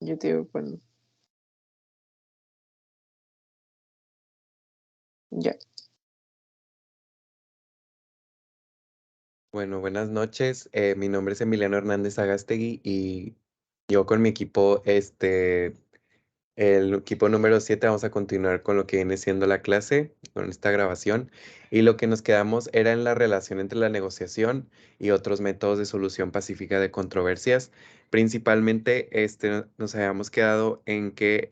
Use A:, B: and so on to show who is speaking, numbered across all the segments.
A: Yo te digo cuando. Ya.
B: Bueno, buenas noches. Mi nombre es Emiliano Hernández Agastegui y yo con mi equipo, el equipo número 7, vamos a continuar con lo que viene siendo la clase, con esta grabación. Y lo que nos quedamos era en la relación entre la negociación y otros métodos de solución pacífica de controversias. Principalmente, nos habíamos quedado en que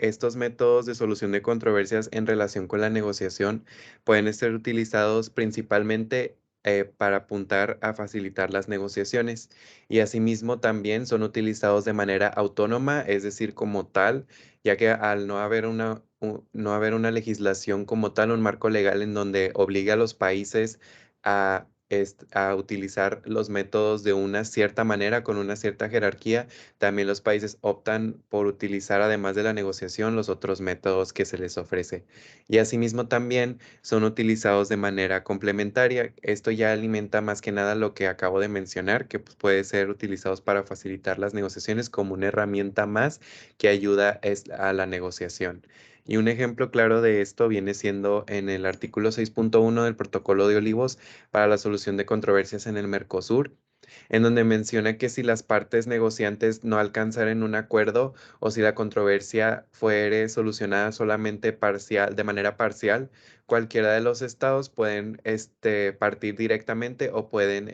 B: estos métodos de solución de controversias en relación con la negociación pueden ser utilizados principalmente para apuntar a facilitar las negociaciones y asimismo también son utilizados de manera autónoma, es decir, como tal, ya que al no haber una legislación como tal, un marco legal en donde obligue a los países a utilizar los métodos de una cierta manera, con una cierta jerarquía, también los países optan por utilizar, además de la negociación, los otros métodos que se les ofrece. Y asimismo también son utilizados de manera complementaria. Esto ya alimenta más que nada lo que acabo de mencionar, que pues, puede ser utilizados para facilitar las negociaciones como una herramienta más que ayuda a la negociación. Y un ejemplo claro de esto viene siendo en el artículo 6.1 del Protocolo de Olivos para la solución de controversias en el Mercosur, en donde menciona que si las partes negociantes no alcanzaren un acuerdo o si la controversia fuere solucionada solamente de manera parcial, cualquiera de los estados pueden partir directamente o pueden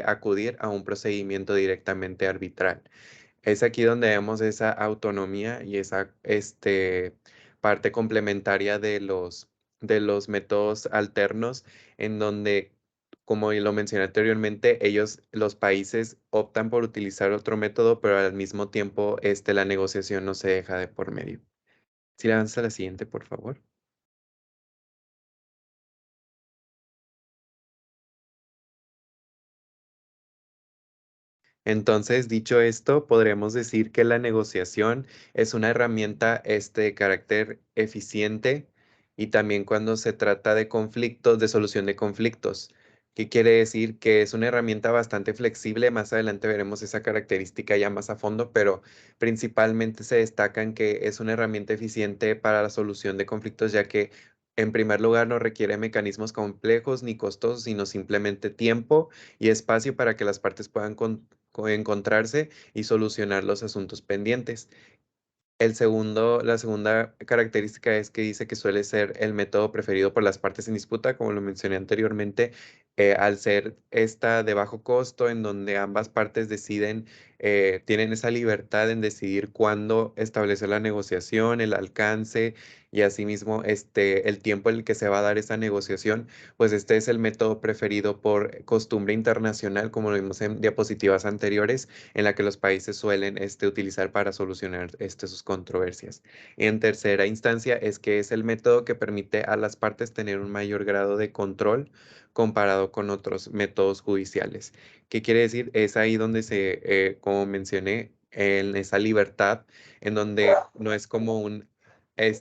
B: acudir a un procedimiento directamente arbitral. Es aquí donde vemos esa autonomía y esa parte complementaria de los métodos alternos, en donde, como lo mencioné anteriormente, los países optan por utilizar otro método, pero al mismo tiempo la negociación no se deja de por medio. Si le avanza a la siguiente, por favor. Entonces, dicho esto, podremos decir que la negociación es una herramienta de carácter eficiente y también cuando se trata de conflictos, de solución de conflictos. ¿Qué quiere decir? Que es una herramienta bastante flexible. Más adelante veremos esa característica ya más a fondo, pero principalmente se destacan que es una herramienta eficiente para la solución de conflictos, ya que en primer lugar no requiere mecanismos complejos ni costosos, sino simplemente tiempo y espacio para que las partes puedan encontrarse y solucionar los asuntos pendientes. La segunda característica es que dice que suele ser el método preferido por las partes en disputa, como lo mencioné anteriormente, al ser esta de bajo costo, en donde ambas partes tienen esa libertad en decidir cuándo establecer la negociación, el alcance y asimismo el tiempo en el que se va a dar esa negociación, pues este es el método preferido por costumbre internacional, como lo vimos en diapositivas anteriores en la que los países suelen utilizar para solucionar sus controversias. En tercera instancia, es que es el método que permite a las partes tener un mayor grado de control comparado con otros métodos judiciales. ¿Qué quiere decir? Es ahí donde como mencioné, en esa libertad, en donde no es como un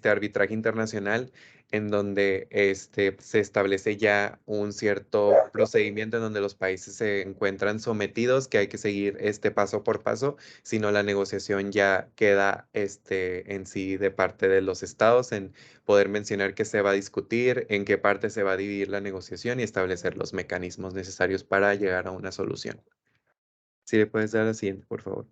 B: arbitraje internacional en donde se establece ya un cierto procedimiento en donde los países se encuentran sometidos, que hay que seguir paso por paso, sino la negociación ya queda en sí de parte de los estados, en poder mencionar qué se va a discutir, en qué parte se va a dividir la negociación y establecer los mecanismos necesarios para llegar a una solución. Si le puedes dar la siguiente, por favor.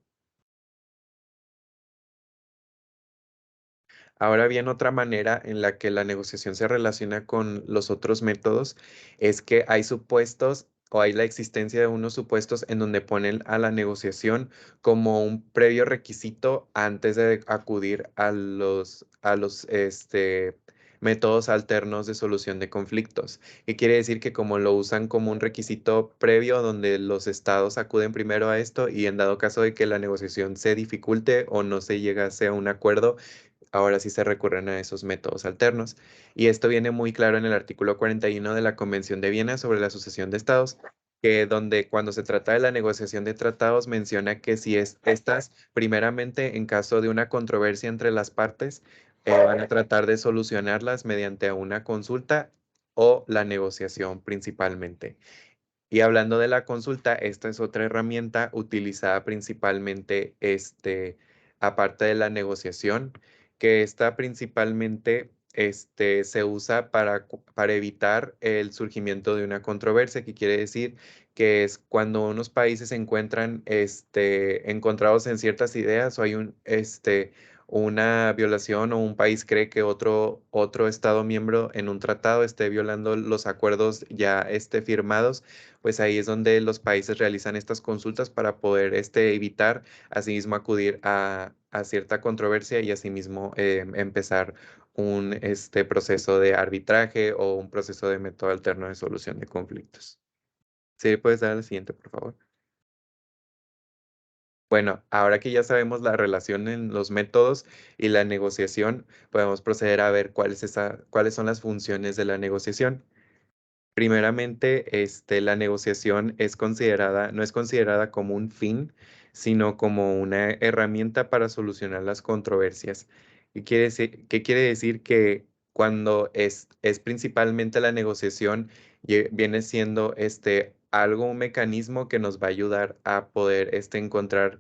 B: Ahora bien, otra manera en la que la negociación se relaciona con los otros métodos es que hay supuestos o hay la existencia de unos supuestos en donde ponen a la negociación como un previo requisito antes de acudir a los métodos alternos de solución de conflictos. ¿Qué quiere decir? Que como lo usan como un requisito previo donde los estados acuden primero a esto y en dado caso de que la negociación se dificulte o no se llegase a un acuerdo, ahora sí se recurren a esos métodos alternos. Y esto viene muy claro en el artículo 41 de la Convención de Viena sobre la sucesión de estados, que donde cuando se trata de la negociación de tratados menciona que si estas, primeramente en caso de una controversia entre las partes, van a tratar de solucionarlas mediante una consulta o la negociación principalmente. Y hablando de la consulta, esta es otra herramienta utilizada principalmente, aparte de la negociación, que está principalmente, se usa para evitar el surgimiento de una controversia, que quiere decir que es cuando unos países se encuentran, encontrados en ciertas ideas o hay una violación o un país cree que otro Estado miembro en un tratado esté violando los acuerdos ya, firmados, pues ahí es donde los países realizan estas consultas para poder, evitar asimismo acudir a cierta controversia y asimismo, empezar un, proceso de arbitraje o un proceso de método alterno de solución de conflictos. Sí, puedes dar la siguiente, por favor. Bueno, ahora que ya sabemos la relación en los métodos y la negociación, podemos proceder a ver cuáles son las funciones de la negociación. Primeramente, la negociación no es considerada como un fin, sino como una herramienta para solucionar las controversias. ¿Qué quiere decir? Que cuando es principalmente la negociación, viene siendo un mecanismo que nos va a ayudar a poder encontrar,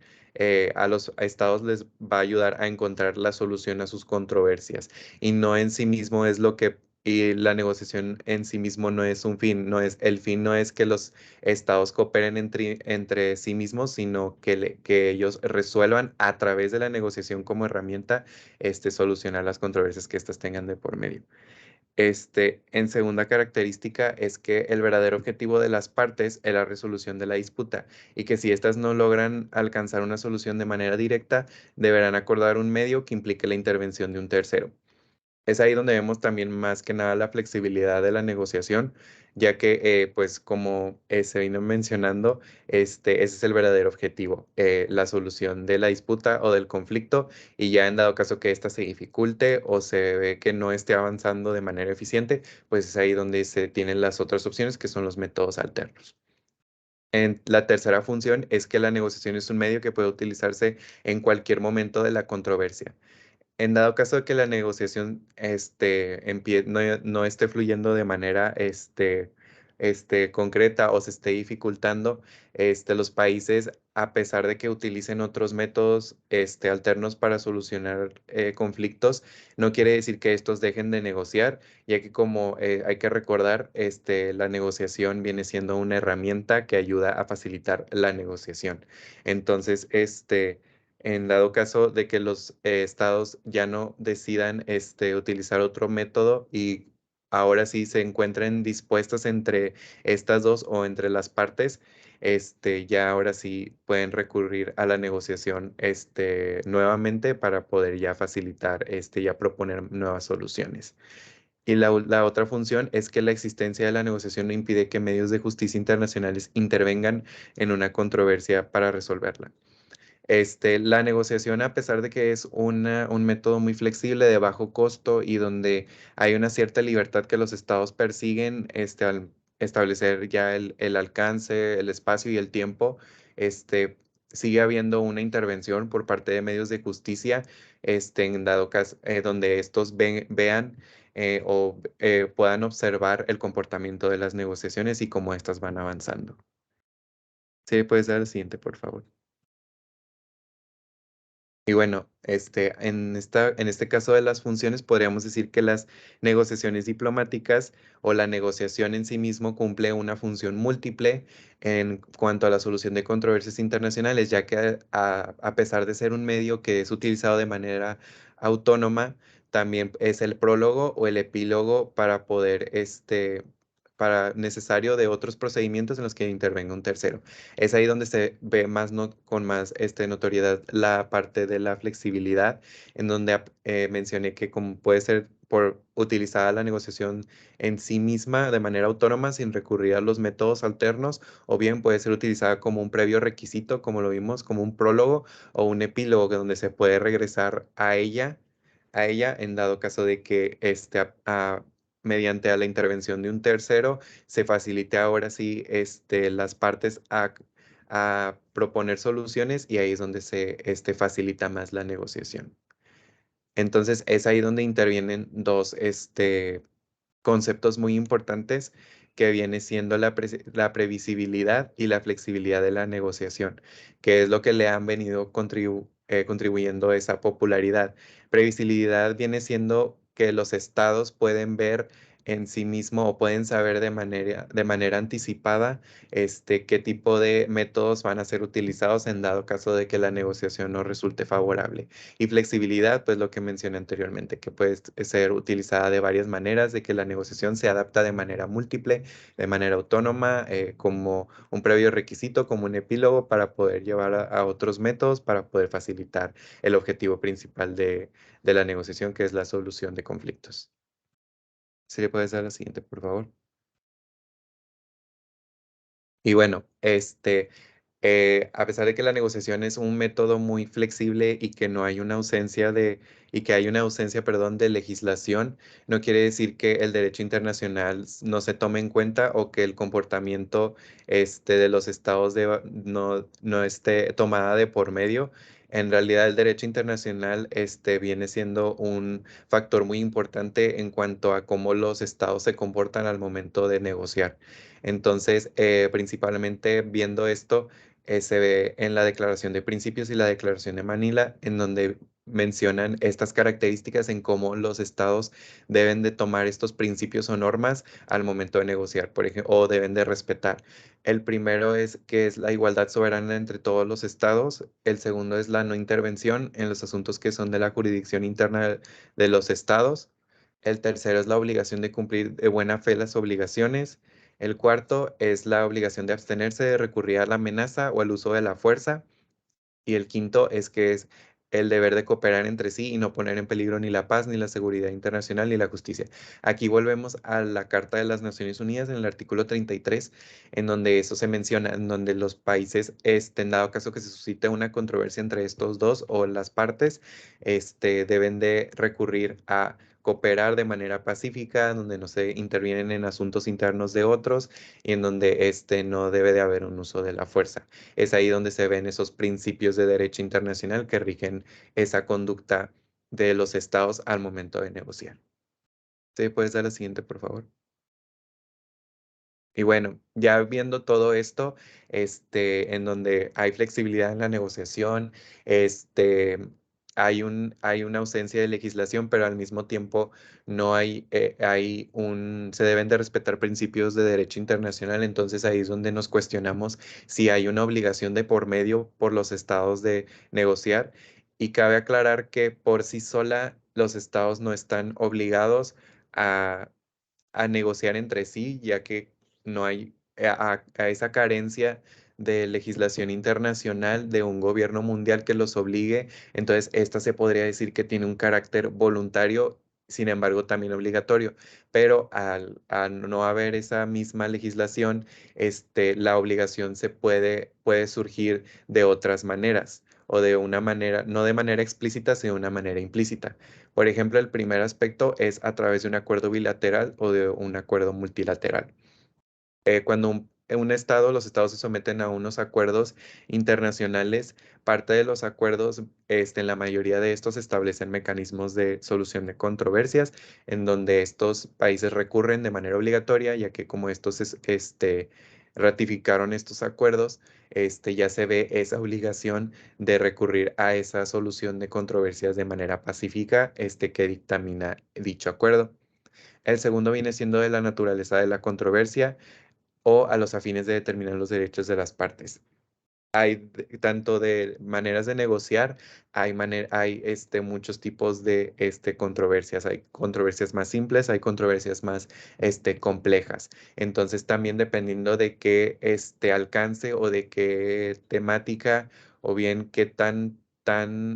B: a los estados les va a ayudar a encontrar la solución a sus controversias. Y no en sí mismo es lo que y la negociación en sí mismo no es un fin, el fin no es que los estados cooperen entre sí mismos, sino que ellos resuelvan a través de la negociación como herramienta, solucionar las controversias que éstas tengan de por medio. En segunda característica es que el verdadero objetivo de las partes es la resolución de la disputa y que si éstas no logran alcanzar una solución de manera directa, deberán acordar un medio que implique la intervención de un tercero. Es ahí donde vemos también más que nada la flexibilidad de la negociación, ya que, pues como, se vino mencionando, ese es el verdadero objetivo, la solución de la disputa o del conflicto, y ya en dado caso que ésta se dificulte o se ve que no esté avanzando de manera eficiente, pues es ahí donde se tienen las otras opciones, que son los métodos alternos. La tercera función es que la negociación es un medio que puede utilizarse en cualquier momento de la controversia. En dado caso de que la negociación, no esté fluyendo de manera, concreta o se esté dificultando, los países, a pesar de que utilicen otros métodos, alternos para solucionar, conflictos, no quiere decir que estos dejen de negociar, ya que como, hay que recordar, la negociación viene siendo una herramienta que ayuda a facilitar la negociación. Entonces, en dado caso de que los, estados ya no decidan, utilizar otro método y ahora sí se encuentren dispuestos entre estas dos o entre las partes, ya ahora sí pueden recurrir a la negociación, nuevamente para poder ya facilitar, ya proponer nuevas soluciones. Y la otra función es que la existencia de la negociación no impide que medios de justicia internacionales intervengan en una controversia para resolverla. La negociación, a pesar de que es un método muy flexible, de bajo costo y donde hay una cierta libertad que los estados persiguen, al establecer ya el alcance, el espacio y el tiempo, sigue habiendo una intervención por parte de medios de justicia, en dado caso, donde estos vean, puedan observar el comportamiento de las negociaciones y cómo éstas van avanzando. Sí, puedes dar el siguiente, por favor. Y bueno, en este caso de las funciones, podríamos decir que las negociaciones diplomáticas o la negociación en sí mismo cumple una función múltiple en cuanto a la solución de controversias internacionales, ya que a pesar de ser un medio que es utilizado de manera autónoma, también es el prólogo o el epílogo para poder, para necesario de otros procedimientos en los que intervenga un tercero. Es ahí donde se ve más con más, notoriedad la parte de la flexibilidad, en donde, mencioné que como puede ser por utilizada la negociación en sí misma de manera autónoma sin recurrir a los métodos alternos, o bien puede ser utilizada como un previo requisito, como lo vimos, como un prólogo o un epílogo, donde se puede regresar a ella en dado caso de que, mediante a la intervención de un tercero se facilite ahora sí, las partes a proponer soluciones, y ahí es donde se, facilita más la negociación. Entonces es ahí donde intervienen dos, conceptos muy importantes, que viene siendo la previsibilidad y la flexibilidad de la negociación, que es lo que le han venido contribuyendo esa popularidad. Previsibilidad viene siendo que los estados pueden ver en sí mismo o pueden saber de manera anticipada qué tipo de métodos van a ser utilizados en dado caso de que la negociación no resulte favorable. Y flexibilidad, pues lo que mencioné anteriormente, que puede ser utilizada de varias maneras, de que la negociación se adapta de manera múltiple, de manera autónoma, como un previo requisito, como un epílogo para poder llevar a otros métodos para poder facilitar el objetivo principal de la negociación, que es la solución de conflictos. ¿Si le puedes dar la siguiente, por favor? Y bueno, a pesar de que la negociación es un método muy flexible y que no hay una ausencia y que hay una ausencia, perdón, de legislación, no quiere decir que el derecho internacional no se tome en cuenta o que el comportamiento, de los estados no esté tomada de por medio. En realidad, el derecho internacional, viene siendo un factor muy importante en cuanto a cómo los estados se comportan al momento de negociar. Entonces, principalmente viendo esto, se ve en la Declaración de Principios y la Declaración de Manila, en donde mencionan estas características en cómo los estados deben de tomar estos principios o normas al momento de negociar, por ejemplo, o deben de respetar. El primero es que es la igualdad soberana entre todos los estados. El segundo es la no intervención en los asuntos que son de la jurisdicción interna de los estados. El tercero es la obligación de cumplir de buena fe las obligaciones. El cuarto es la obligación de abstenerse de recurrir a la amenaza o al uso de la fuerza. Y el quinto es que es el deber de cooperar entre sí y no poner en peligro ni la paz, ni la seguridad internacional, ni la justicia. Aquí volvemos a la Carta de las Naciones Unidas en el artículo 33, en donde eso se menciona, en donde los países, en dado caso que se suscite una controversia entre estos dos o las partes, deben de recurrir a cooperar de manera pacífica, donde no se intervienen en asuntos internos de otros y en donde no debe de haber un uso de la fuerza. Es ahí donde se ven esos principios de derecho internacional que rigen esa conducta de los estados al momento de negociar. ¿Sí puedes dar la siguiente, por favor? Y bueno, ya viendo todo esto, en donde hay flexibilidad en la negociación, hay una ausencia de legislación, pero al mismo tiempo no se deben de respetar principios de derecho internacional. Entonces ahí es donde nos cuestionamos si hay una obligación de por medio por los estados de negociar. Y cabe aclarar que por sí sola los estados no están obligados a negociar entre sí, ya que no hay a esa carencia de legislación internacional de un gobierno mundial que los obligue. Entonces, esta se podría decir que tiene un carácter voluntario, sin embargo, también obligatorio. Pero al no haber esa misma legislación, la obligación puede surgir de otras maneras o de una manera, no de manera explícita, sino de una manera implícita. Por ejemplo, el primer aspecto es a través de un acuerdo bilateral o de un acuerdo multilateral. Cuando un estado, los estados se someten a unos acuerdos internacionales, parte de los acuerdos, en la mayoría de estos establecen mecanismos de solución de controversias, en donde estos países recurren de manera obligatoria, ya que como ratificaron estos acuerdos, ya se ve esa obligación de recurrir a esa solución de controversias de manera pacífica, que dictamina dicho acuerdo. El segundo viene siendo de la naturaleza de la controversia o a los afines de determinar los derechos de las partes. Tanto de maneras de negociar, hay muchos tipos de controversias. Hay controversias más simples, hay controversias más complejas. Entonces, también dependiendo de qué alcance o de qué temática o bien qué tan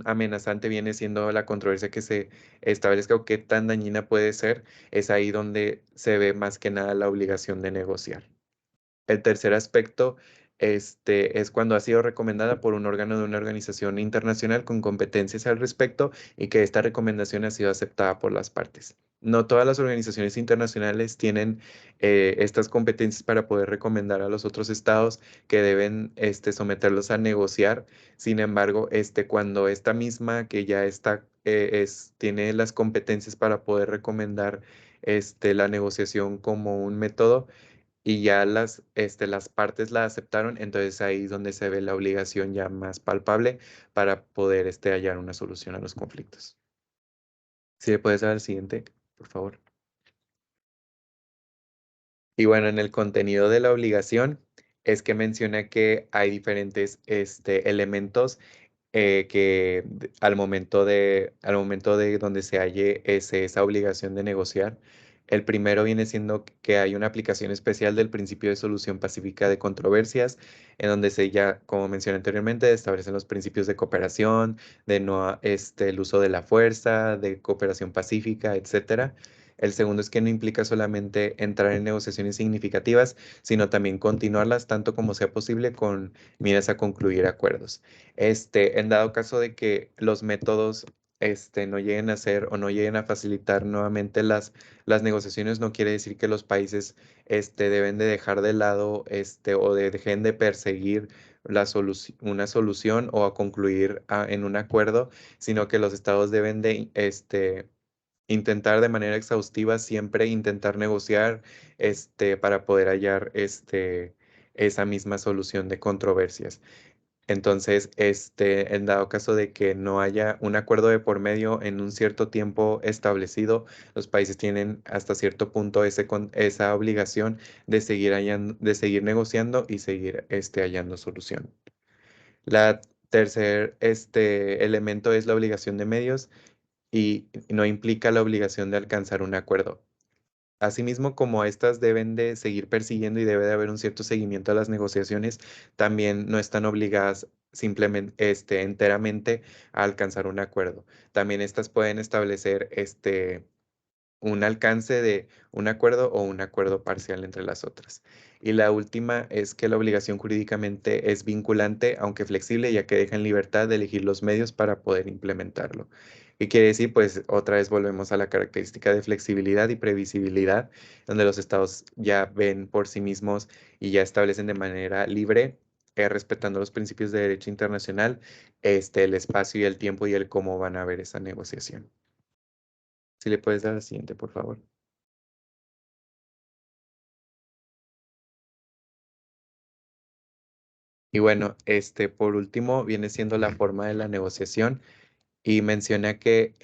B: amenazante viene siendo la controversia que se establezca o qué tan dañina puede ser, es ahí donde se ve más que nada la obligación de negociar. El tercer aspecto, es cuando ha sido recomendada por un órgano de una organización internacional con competencias al respecto y que esta recomendación ha sido aceptada por las partes. No todas las organizaciones internacionales tienen estas competencias para poder recomendar a los otros estados que deben someterlos a negociar. Sin embargo, cuando esta misma que ya tiene las competencias para poder recomendar la negociación como un método, y ya las partes la aceptaron, entonces ahí es donde se ve la obligación ya más palpable para poder hallar una solución a los conflictos. Si le puedes dar al siguiente, por favor. Y bueno, en el contenido de la obligación es que menciona que hay diferentes elementos al momento de donde se halle esa obligación de negociar. El primero viene siendo que hay una aplicación especial del principio de solución pacífica de controversias, en donde se ya, como mencioné anteriormente, establecen los principios de cooperación, de no, el uso de la fuerza, de cooperación pacífica, etcétera. El segundo es que no implica solamente entrar en negociaciones significativas, sino también continuarlas tanto como sea posible con miras a concluir acuerdos. En dado caso de que los métodos no lleguen a ser o no lleguen a facilitar nuevamente las negociaciones, no quiere decir que los países deben de dejar de lado o dejen de perseguir una solución o a concluir en un acuerdo, sino que los estados deben de intentar de manera exhaustiva siempre intentar negociar para poder hallar esa misma solución de controversias. Entonces, en dado caso de que no haya un acuerdo de por medio en un cierto tiempo establecido, los países tienen hasta cierto punto esa obligación de seguir negociando y seguir hallando solución. La tercer elemento es la obligación de medios y no implica la obligación de alcanzar un acuerdo. Asimismo, como estas deben de seguir persiguiendo y debe de haber un cierto seguimiento a las negociaciones, también no están obligadas simplemente, enteramente a alcanzar un acuerdo. También estas pueden establecer, un alcance de un acuerdo o un acuerdo parcial entre las otras. Y la última es que la obligación jurídicamente es vinculante, aunque flexible, ya que deja en libertad de elegir los medios para poder implementarlo. ¿Qué quiere decir? Pues otra vez volvemos a la característica de flexibilidad y previsibilidad, donde los estados ya ven por sí mismos y ya establecen de manera libre, respetando los principios de derecho internacional, el espacio y el tiempo y el cómo van a ver esa negociación. Si le puedes dar la siguiente, por favor. Y bueno, por último viene siendo la forma de la negociación y menciona que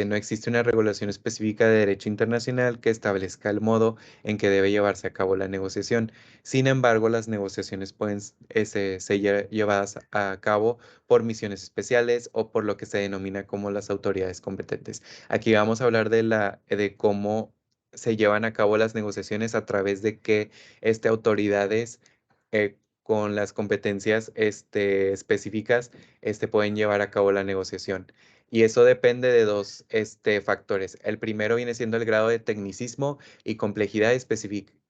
B: no existe una regulación específica de derecho internacional que establezca el modo en que debe llevarse a cabo la negociación. Sin embargo, las negociaciones pueden ser llevadas a cabo por misiones especiales o por lo que se denomina como las autoridades competentes. Aquí vamos a hablar de cómo se llevan a cabo las negociaciones a través de qué autoridades con las competencias específicas pueden llevar a cabo la negociación. Y eso depende de dos factores. El primero viene siendo el grado de tecnicismo y complejidad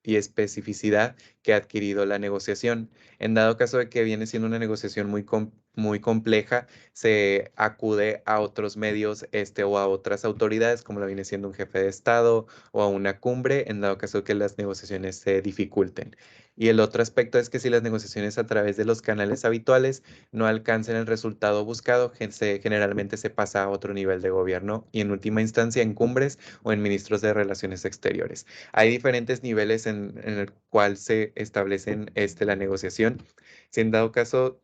B: y especificidad que ha adquirido la negociación. En dado caso de que viene siendo una negociación muy compleja, se acude a otros medios o a otras autoridades, como lo viene siendo un jefe de Estado o a una cumbre, en dado caso de que las negociaciones se dificulten. Y el otro aspecto es que si las negociaciones a través de los canales habituales no alcancen el resultado buscado, generalmente se pasa a otro nivel de gobierno y en última instancia en cumbres o en ministros de Relaciones Exteriores. Hay diferentes niveles en el cual se establecen la negociación. Si en dado caso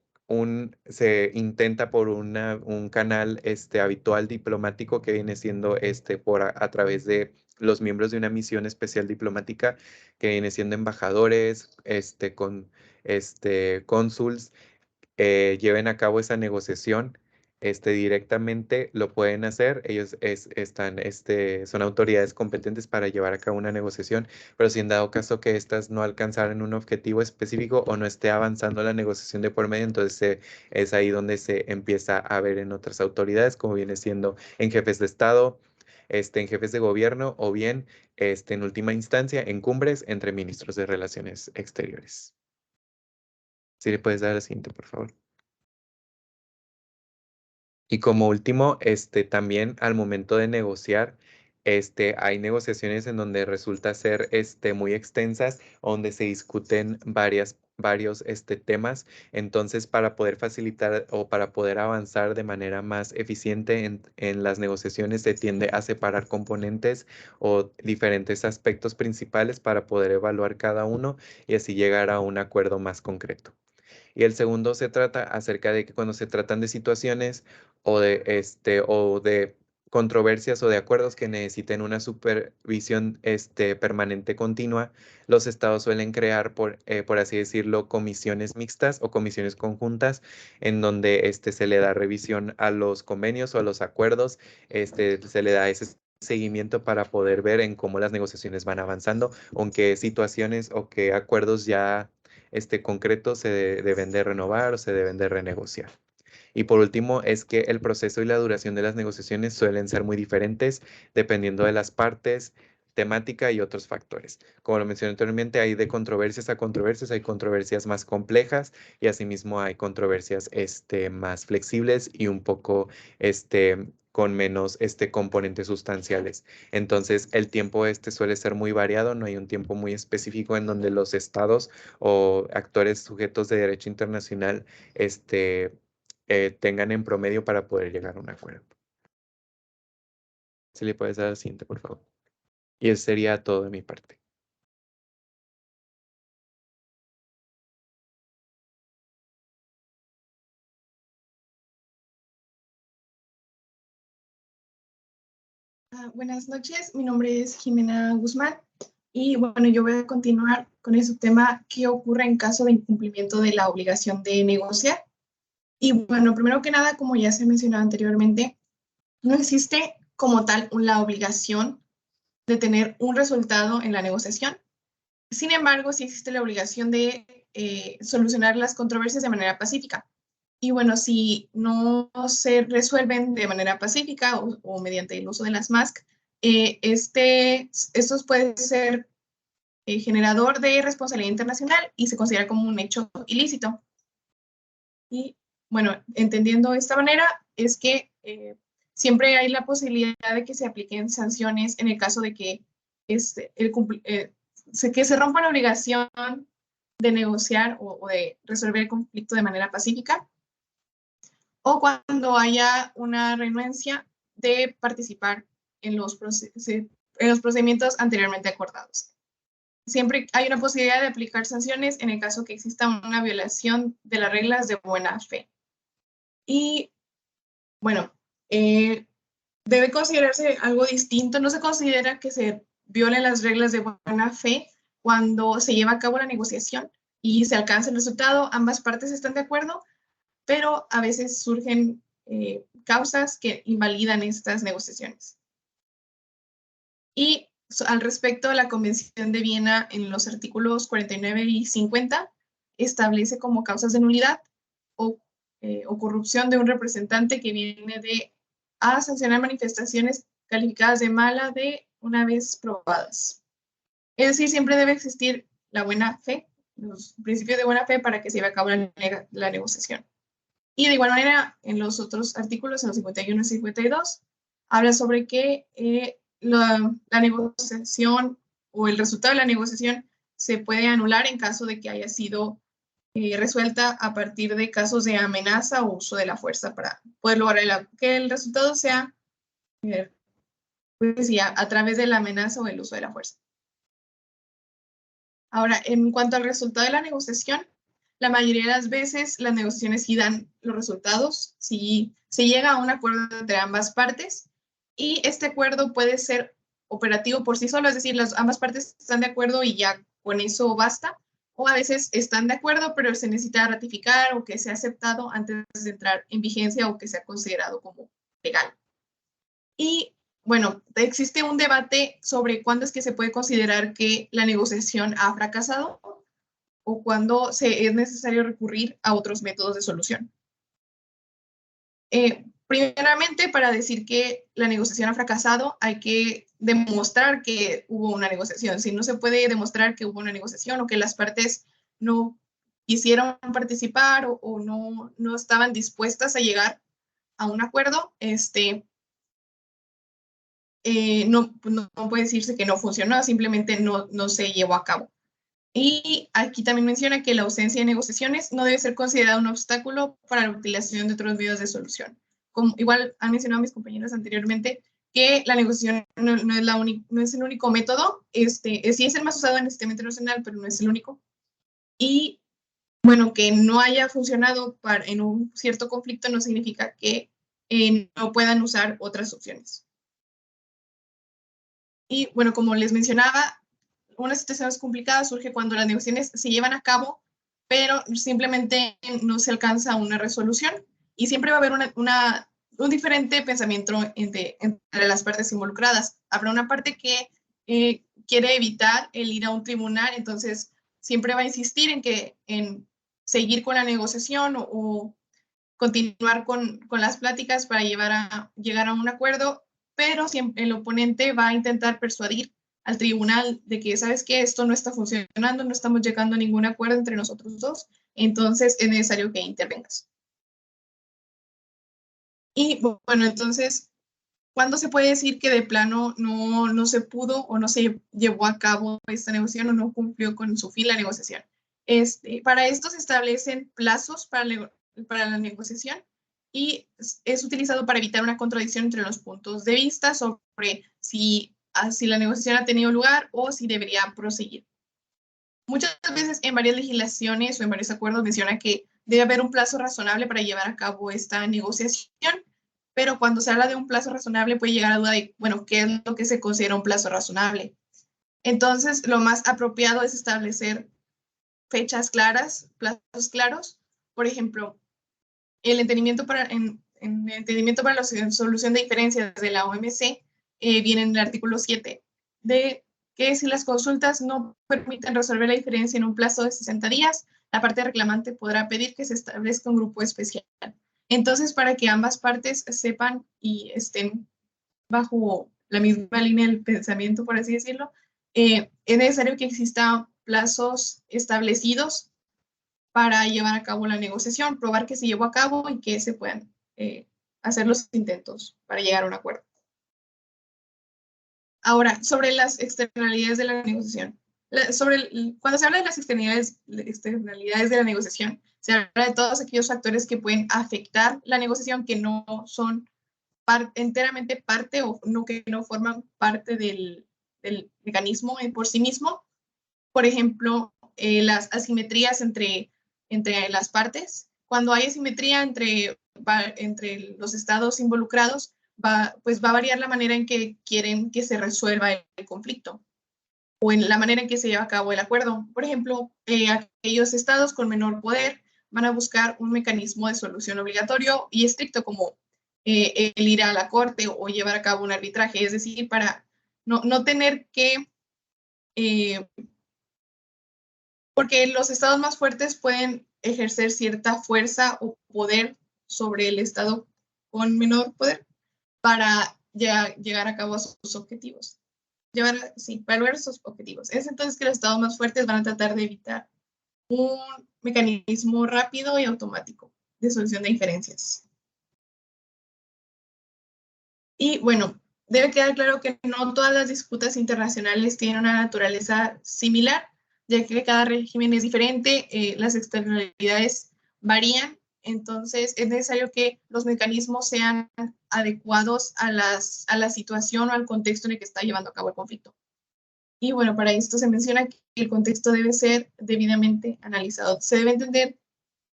B: se intenta por un canal habitual diplomático que viene siendo a través de los miembros de una misión especial diplomática que viene siendo embajadores, con cónsuls, lleven a cabo esa negociación directamente, lo pueden hacer. Ellos son autoridades competentes para llevar a cabo una negociación, pero si en dado caso que éstas no alcanzaran un objetivo específico o no esté avanzando la negociación de por medio, entonces es ahí donde se empieza a ver en otras autoridades, como viene siendo en jefes de Estado, en jefes de gobierno o bien, en última instancia, en cumbres entre ministros de Relaciones Exteriores. Si le puedes dar la siguiente, por favor. Y como último, también al momento de negociar, hay negociaciones en donde resulta ser, muy extensas, donde se discuten varios temas. Entonces, para poder facilitar o para poder avanzar de manera más eficiente en las negociaciones, se tiende a separar componentes o diferentes aspectos principales para poder evaluar cada uno y así llegar a un acuerdo más concreto. Y el segundo se trata acerca de que cuando se tratan de situaciones o de controversias o de acuerdos que necesiten una supervisión permanente continua, los estados suelen crear, por así decirlo, comisiones mixtas o comisiones conjuntas en donde se le da revisión a los convenios o a los acuerdos, se le da ese seguimiento para poder ver en cómo las negociaciones van avanzando, aunque situaciones o qué acuerdos ya concretos deben de renovar o se deben de renegociar. Y por último, es que el proceso y la duración de las negociaciones suelen ser muy diferentes dependiendo de las partes, temática y otros factores. Como lo mencioné anteriormente, hay de controversias a controversias, hay controversias más complejas y asimismo hay controversias más flexibles y un poco con menos componentes sustanciales. Entonces, el tiempo suele ser muy variado, no hay un tiempo muy específico en donde los estados o actores sujetos de derecho internacional tengan en promedio para poder llegar a un acuerdo. Si le puedes dar al siguiente, por favor. Y eso sería todo de mi parte.
A: Buenas noches, mi nombre es Jimena Guzmán y bueno, yo voy a continuar con ese tema: ¿qué ocurre en caso de incumplimiento de la obligación de negociar? Y bueno, primero que nada, como ya se mencionó anteriormente, no existe como tal la obligación de tener un resultado en la negociación. Sin embargo, sí existe la obligación de solucionar las controversias de manera pacífica. Y bueno, si no se resuelven de manera pacífica o mediante el uso de las MASC, estos puede ser generador de responsabilidad internacional y se considera como un hecho ilícito. Y bueno, entendiendo de esta manera, es que siempre hay la posibilidad de que se apliquen sanciones en el caso de que, que se rompa la obligación de negociar o de resolver el conflicto de manera pacífica, o cuando haya una renuencia de participar en los procedimientos anteriormente acordados. Siempre hay una posibilidad de aplicar sanciones en el caso que exista una violación de las reglas de buena fe. Y bueno, debe considerarse algo distinto. No se considera que se violen las reglas de buena fe cuando se lleva a cabo la negociación y se alcanza el resultado, ambas partes están de acuerdo, pero a veces surgen causas que invalidan estas negociaciones. Y al respecto, la Convención de Viena en los artículos 49 y 50 establece como causas de nulidad o corrupción de un representante que viene a sancionar manifestaciones calificadas de mala de una vez probadas. Es decir, siempre debe existir la buena fe, los principios de buena fe para que se lleve a cabo la negociación. Y de igual manera, en los otros artículos, en los 51 y 52, habla sobre que la negociación o el resultado de la negociación se puede anular en caso de que haya sido resuelta a partir de casos de amenaza o uso de la fuerza para poder lograr que el resultado sea pues, a través de la amenaza o el uso de la fuerza. Ahora, en cuanto al resultado de la negociación, la mayoría de las veces las negociaciones sí dan los resultados, si se llega a un acuerdo entre ambas partes, y este acuerdo puede ser operativo por sí solo, es decir, ambas partes están de acuerdo y ya con eso basta, o a veces están de acuerdo, pero se necesita ratificar o que sea aceptado antes de entrar en vigencia o que sea considerado como legal. Y bueno, existe un debate sobre cuándo es que se puede considerar que la negociación ha fracasado o cuándo es necesario recurrir a otros métodos de solución. Primeramente, para decir que la negociación ha fracasado, hay que demostrar que hubo una negociación. Si no se puede demostrar que hubo una negociación o que las partes no quisieron participar o no estaban dispuestas a llegar a un acuerdo, no puede decirse que no funcionó, simplemente no se llevó a cabo. Y aquí también menciona que la ausencia de negociaciones no debe ser considerada un obstáculo para la utilización de otros medios de solución. Como igual han mencionado mis compañeros anteriormente, que la negociación no es el único método, sí es el más usado en el sistema internacional, pero no es el único. Y bueno, que no haya funcionado en un cierto conflicto no significa que no puedan usar otras opciones. Y bueno, como les mencionaba, una situación complicada surge cuando las negociaciones se llevan a cabo, pero simplemente no se alcanza una resolución y siempre va a haber un diferente pensamiento entre las partes involucradas. Habrá una parte que quiere evitar el ir a un tribunal, entonces siempre va a insistir en seguir con la negociación o continuar con las pláticas para llegar a un acuerdo, pero siempre el oponente va a intentar persuadir al tribunal de que, ¿sabes qué? Esto no está funcionando, no estamos llegando a ningún acuerdo entre nosotros dos, entonces es necesario que intervengas. Y bueno, entonces, ¿cuándo se puede decir que de plano no se pudo o no se llevó a cabo esta negociación o no cumplió con su fin la negociación? Para esto se establecen plazos para la negociación y es utilizado para evitar una contradicción entre los puntos de vista sobre si la negociación ha tenido lugar o si debería proseguir. Muchas veces en varias legislaciones o en varios acuerdos menciona que debe haber un plazo razonable para llevar a cabo esta negociación, pero cuando se habla de un plazo razonable puede llegar a duda de, bueno, ¿qué es lo que se considera un plazo razonable? Entonces, lo más apropiado es establecer fechas claras, plazos claros. Por ejemplo, el entendimiento en el entendimiento para la solución de diferencias de la OMC viene en el artículo 7 de que si las consultas no permiten resolver la diferencia en un plazo de 60 días, la parte reclamante podrá pedir que se establezca un grupo especial. Entonces, para que ambas partes sepan y estén bajo la misma línea del pensamiento, por así decirlo, es necesario que existan plazos establecidos para llevar a cabo la negociación, probar que se llevó a cabo y que se puedan hacer los intentos para llegar a un acuerdo. Ahora, sobre las externalidades de la negociación. Cuando se habla de las externalidades de la negociación, se habla de todos aquellos factores que pueden afectar la negociación que no son enteramente parte o no, que no forman parte del mecanismo por sí mismo. Por ejemplo, las asimetrías entre las partes. Cuando hay asimetría entre los estados involucrados, pues va a variar la manera en que quieren que se resuelva el conflicto o en la manera en que se lleva a cabo el acuerdo. Por ejemplo, aquellos estados con menor poder van a buscar un mecanismo de solución obligatorio y estricto como el ir a la corte o llevar a cabo un arbitraje, es decir, para no tener que porque los estados más fuertes pueden ejercer cierta fuerza o poder sobre el estado con menor poder para llegar a cabo a sus objetivos. Para lograr sus objetivos. Es entonces que los estados más fuertes van a tratar de evitar un mecanismo rápido y automático de solución de diferencias. Y bueno, debe quedar claro que no todas las disputas internacionales tienen una naturaleza similar, ya que cada régimen es diferente, las externalidades varían, entonces es necesario que los mecanismos sean adecuados a la situación o al contexto en el que está llevando a cabo el conflicto. Y bueno, para esto se menciona que el contexto debe ser debidamente analizado. Se debe entender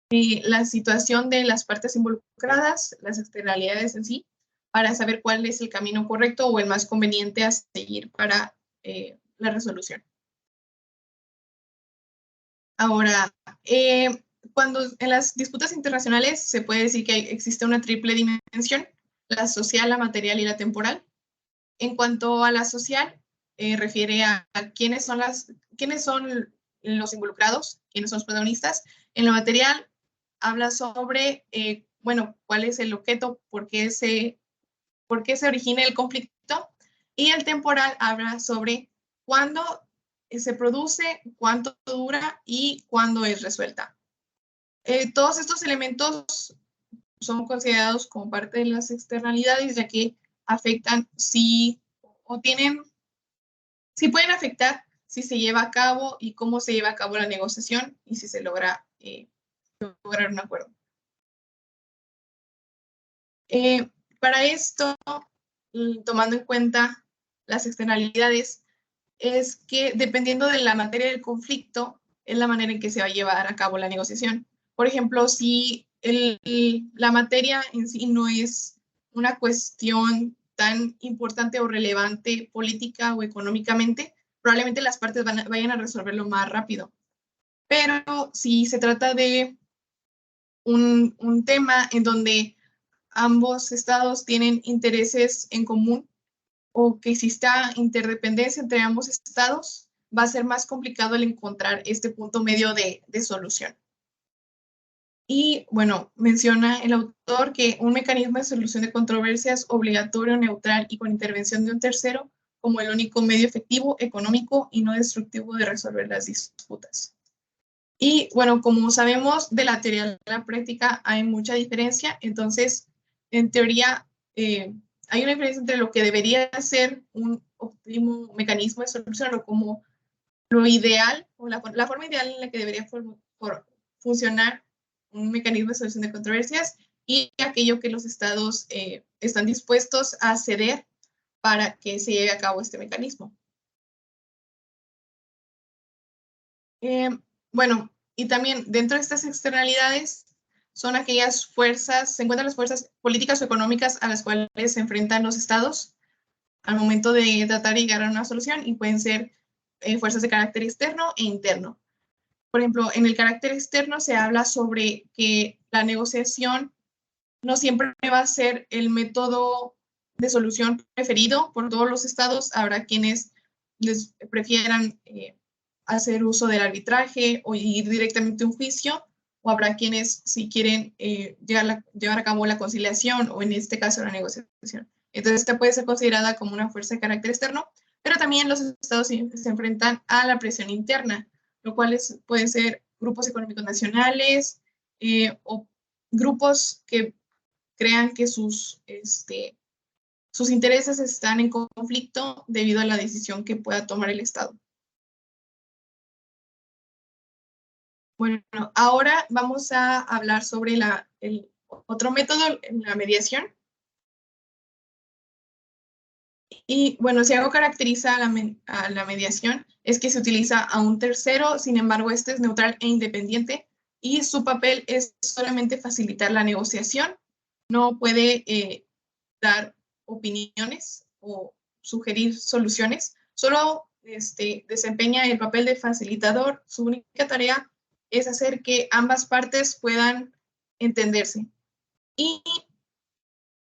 A: la situación de las partes involucradas, las externalidades en sí, para saber cuál es el camino correcto o el más conveniente a seguir para la resolución. Ahora, cuando en las disputas internacionales se puede decir que existe una triple dimensión, la social, la material y la temporal. En cuanto a la social, refiere a quiénes son los involucrados, quiénes son los protagonistas. En lo material, habla sobre, bueno, cuál es el objeto, por qué se origina el conflicto. Y el temporal habla sobre cuándo se produce, cuánto dura y cuándo es resuelta. Todos estos elementos son considerados como parte de las externalidades, ya que afectan si pueden afectar si se lleva a cabo y cómo se lleva a cabo la negociación y si se logra lograr un acuerdo. Para esto, tomando en cuenta las externalidades, es que dependiendo de la materia del conflicto, es la manera en que se va a llevar a cabo la negociación. Por ejemplo, si la materia en sí no es una cuestión tan importante o relevante política o económicamente, probablemente las partes vayan a resolverlo más rápido. Pero si se trata de un tema en donde ambos estados tienen intereses en común o que exista interdependencia entre ambos estados, va a ser más complicado el encontrar este punto medio de solución. Y bueno, menciona el autor que un mecanismo de solución de controversias obligatorio, neutral y con intervención de un tercero como el único medio efectivo, económico y no destructivo de resolver las disputas. Y bueno, como sabemos, de la teoría a la práctica hay mucha diferencia, entonces, en teoría, hay una diferencia entre lo que debería ser un óptimo mecanismo de solución o como lo ideal, o la forma ideal en la que debería funcionar un mecanismo de solución de controversias y aquello que los estados están dispuestos a ceder para que se lleve a cabo este mecanismo. Bueno, y también dentro de estas externalidades son aquellas fuerzas, se encuentran las fuerzas políticas o económicas a las cuales se enfrentan los estados al momento de tratar de llegar a una solución y pueden ser fuerzas de carácter externo e interno. Por ejemplo, en el carácter externo se habla sobre que la negociación no siempre va a ser el método de solución preferido por todos los estados. Habrá quienes les prefieran hacer uso del arbitraje o ir directamente a un juicio, o habrá quienes si quieren llevar a cabo la conciliación o en este caso la negociación. Entonces, esta puede ser considerada como una fuerza de carácter externo, pero también los estados se enfrentan a la presión interna, lo cual pueden ser grupos económicos nacionales o grupos que crean que sus intereses están en conflicto debido a la decisión que pueda tomar el Estado. Bueno, ahora vamos a hablar sobre el otro método, la mediación. Y bueno, si algo caracteriza a la mediación es que se utiliza a un tercero, sin embargo, este es neutral e independiente y su papel es solamente facilitar la negociación. No puede dar opiniones o sugerir soluciones, solo desempeña el papel de facilitador. Su única tarea es hacer que ambas partes puedan entenderse. Y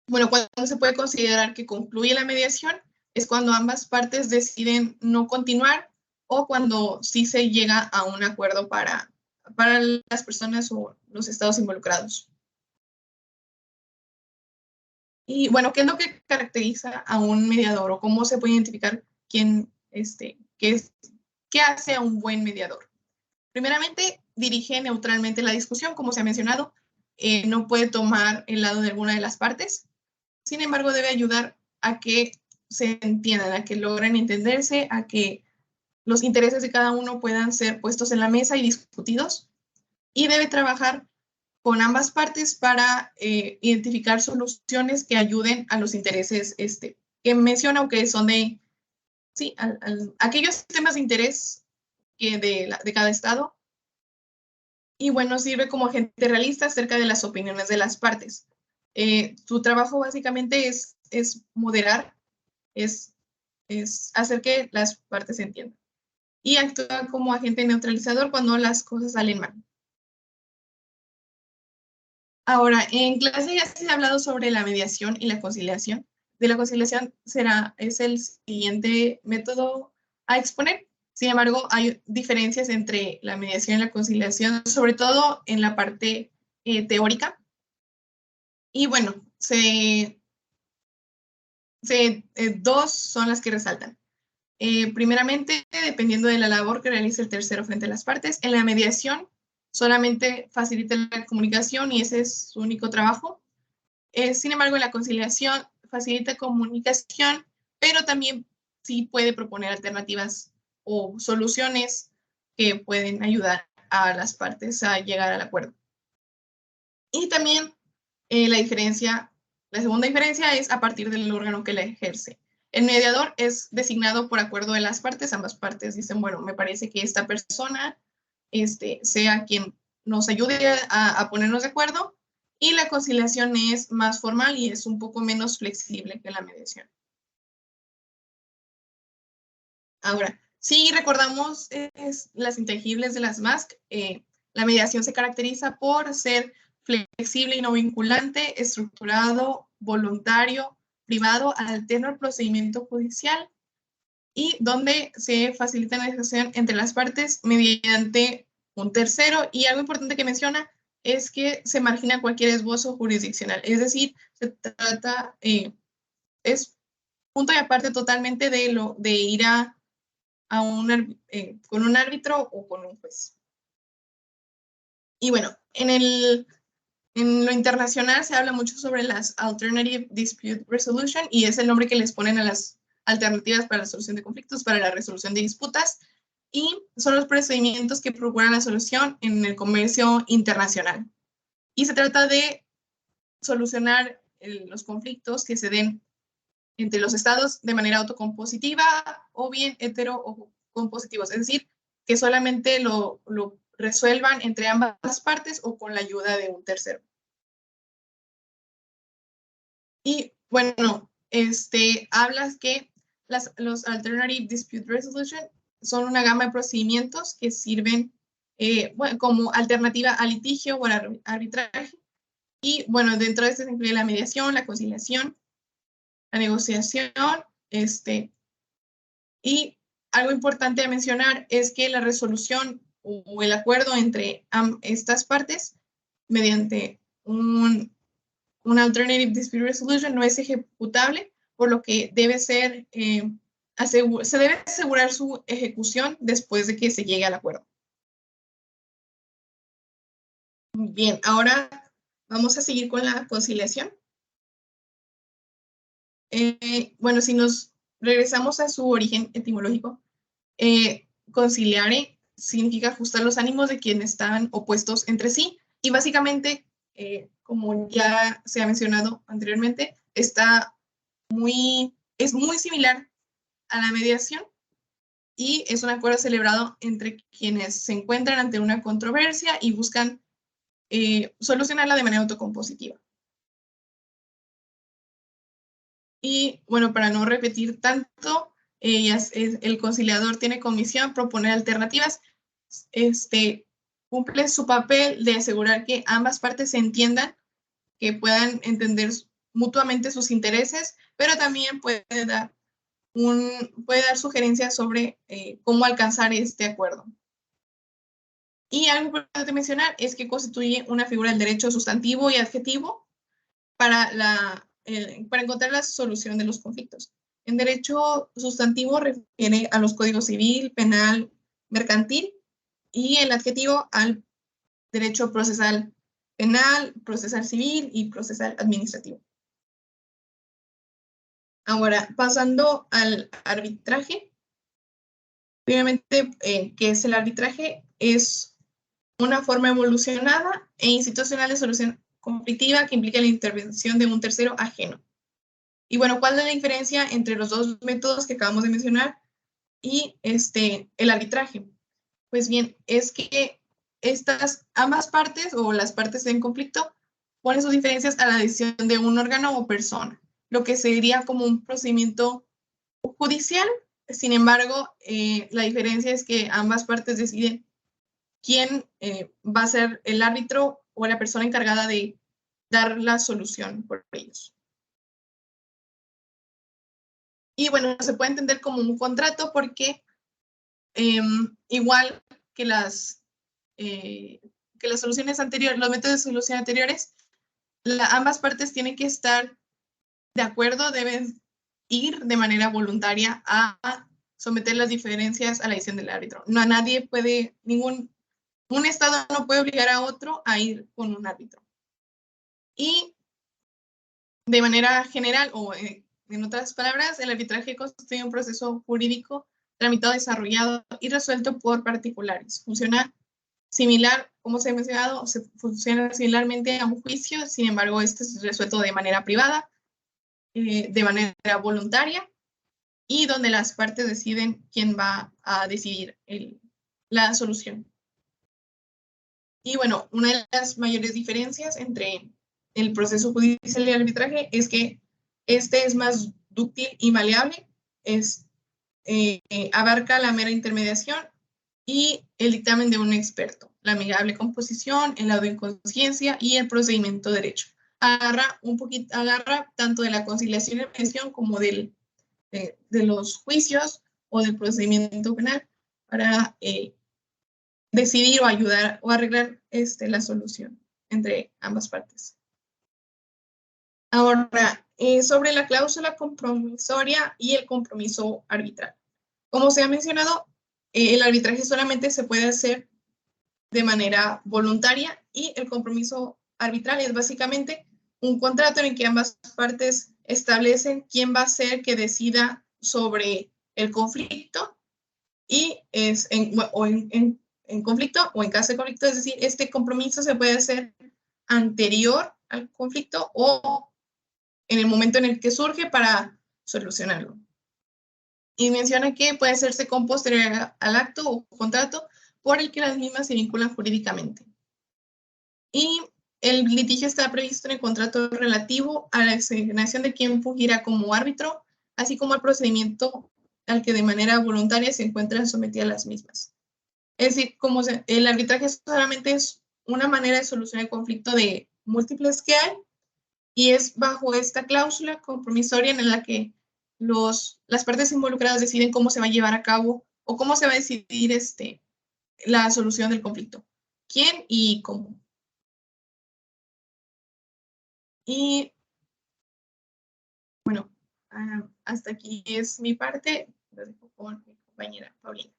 A: bueno, cuando se puede considerar que concluye la mediación es cuando ambas partes deciden no continuar o cuando sí se llega a un acuerdo para las personas o los estados involucrados. Y bueno, ¿qué es lo que caracteriza a un mediador o cómo se puede identificar qué hace a un buen mediador? Primeramente, dirige neutralmente la discusión, como se ha mencionado. No puede tomar el lado de alguna de las partes. Sin embargo, debe ayudar a que se entiendan, a que logren entenderse, a que los intereses de cada uno puedan ser puestos en la mesa y discutidos. Y debe trabajar con ambas partes para identificar soluciones que ayuden a los intereses que menciona o que son de, sí, aquellos temas de interés de cada estado. Y bueno, sirve como agente realista acerca de las opiniones de las partes. Su trabajo básicamente es moderar, es hacer que las partes se entiendan. Y actúa como agente neutralizador cuando las cosas salen mal. Ahora, en clase ya se ha hablado sobre la mediación y la conciliación. De la conciliación es el siguiente método a exponer. Sin embargo, hay diferencias entre la mediación y la conciliación, sobre todo en la parte teórica. Y bueno, dos son las que resaltan. Primeramente, dependiendo de la labor que realice el tercero frente a las partes, en la mediación solamente facilita la comunicación y ese es su único trabajo. Sin embargo, en la conciliación facilita comunicación, pero también sí puede proponer alternativas o soluciones que pueden ayudar a las partes a llegar al acuerdo. Y también la segunda diferencia es a partir del órgano que la ejerce. El mediador es designado por acuerdo de las partes. Ambas partes dicen, bueno, me parece que esta persona sea quien nos ayude a ponernos de acuerdo. Y la conciliación es más formal y es un poco menos flexible que la mediación. Ahora, si recordamos las intangibles de las MASC, la mediación se caracteriza por ser flexible y no vinculante, estructurado, voluntario, privado, alterno al procedimiento judicial y donde se facilita la negociación entre las partes mediante un tercero. Y algo importante que menciona es que se margina cualquier esbozo jurisdiccional, es decir, se trata, es punto y aparte totalmente de ir con un árbitro o con un juez. Y bueno, en lo internacional se habla mucho sobre las Alternative Dispute Resolution y es el nombre que les ponen a las alternativas para la solución de conflictos, para la resolución de disputas, y son los procedimientos que procuran la solución en el comercio internacional. Y se trata de solucionar los conflictos que se den entre los estados de manera autocompositiva o bien heterocompositivos, es decir, que solamente lo resuelvan entre ambas partes o con la ayuda de un tercero. Y bueno, hablas que los Alternative Dispute Resolution son una gama de procedimientos que sirven como alternativa al litigio o al arbitraje. Y bueno, dentro de esto se incluye la mediación, la conciliación, la negociación, y algo importante a mencionar es que la resolución o el acuerdo entre estas partes mediante un Alternative Dispute Resolution no es ejecutable, por lo que se debe asegurar su ejecución después de que se llegue al acuerdo. Bien, ahora vamos a seguir con la conciliación. Bueno, si nos regresamos a su origen etimológico, conciliare significa ajustar los ánimos de quienes están opuestos entre sí y básicamente, como ya se ha mencionado anteriormente, es muy similar a la mediación y es un acuerdo celebrado entre quienes se encuentran ante una controversia y buscan solucionarla de manera autocompositiva. Y bueno, para no repetir tanto, el conciliador tiene como misión proponer alternativas, cumple su papel de asegurar que ambas partes se entiendan, que puedan entender mutuamente sus intereses, pero también puede dar sugerencias sobre cómo alcanzar este acuerdo. Y algo importante mencionar es que constituye una figura del derecho sustantivo y adjetivo para encontrar la solución de los conflictos. En derecho sustantivo refiere a los códigos civil, penal, mercantil, y el adjetivo al derecho procesal penal, procesal civil y procesal administrativo. Ahora, pasando al arbitraje. Obviamente, ¿qué es el arbitraje? Es una forma evolucionada e institucional de solución conflictiva que implica la intervención de un tercero ajeno. Y bueno, ¿cuál es la diferencia entre los dos métodos que acabamos de mencionar y el arbitraje? Pues bien, es que ambas partes o las partes en conflicto ponen sus diferencias a la decisión de un órgano o persona, lo que sería como un procedimiento judicial. Sin embargo, la diferencia es que ambas partes deciden quién va a ser el árbitro o la persona encargada de dar la solución por ellos. Y bueno, se puede entender como un contrato porque igual que las soluciones anteriores, los métodos de solución anteriores, ambas partes tienen que estar de acuerdo, deben ir de manera voluntaria a someter las diferencias a la decisión del árbitro. No, nadie puede, un estado no puede obligar a otro a ir con un árbitro. Y de manera general, o en otras palabras, el arbitraje constituye un proceso jurídico tramitado, desarrollado y resuelto por particulares. Funciona similar, como se ha mencionado, se funciona similarmente a un juicio, sin embargo, este es resuelto de manera privada, de manera voluntaria, y donde las partes deciden quién va a decidir la solución. Y bueno, una de las mayores diferencias entre el proceso judicial y el arbitraje es que este es más dúctil y maleable, abarca la mera intermediación y el dictamen de un experto, la amigable composición, el laudo en conciencia y el procedimiento de derecho. Agarra tanto de la conciliación y mediación como de los juicios o del procedimiento penal para decidir o ayudar o arreglar la solución entre ambas partes. Ahora, sobre la cláusula compromisoria y el compromiso arbitral. Como se ha mencionado, el arbitraje solamente se puede hacer de manera voluntaria y el compromiso arbitral es básicamente un contrato en el que ambas partes establecen quién va a ser que decida sobre el conflicto y en conflicto o en caso de conflicto, es decir, este compromiso se puede hacer anterior al conflicto o en el momento en el que surge para solucionarlo. Y menciona que puede hacerse con posterioridad al acto o contrato por el que las mismas se vinculan jurídicamente. Y el litigio está previsto en el contrato relativo a la designación de quien fungirá como árbitro, así como al procedimiento al que de manera voluntaria se encuentran sometidas las mismas. Es decir, el arbitraje solamente es una manera de solucionar el conflicto de múltiples que hay, y es bajo esta cláusula compromisoria en la que las partes involucradas deciden cómo se va a llevar a cabo o cómo se va a decidir la solución del conflicto. ¿Quién y cómo? Y bueno, hasta aquí es mi parte. Lo dejo con mi compañera Paulina.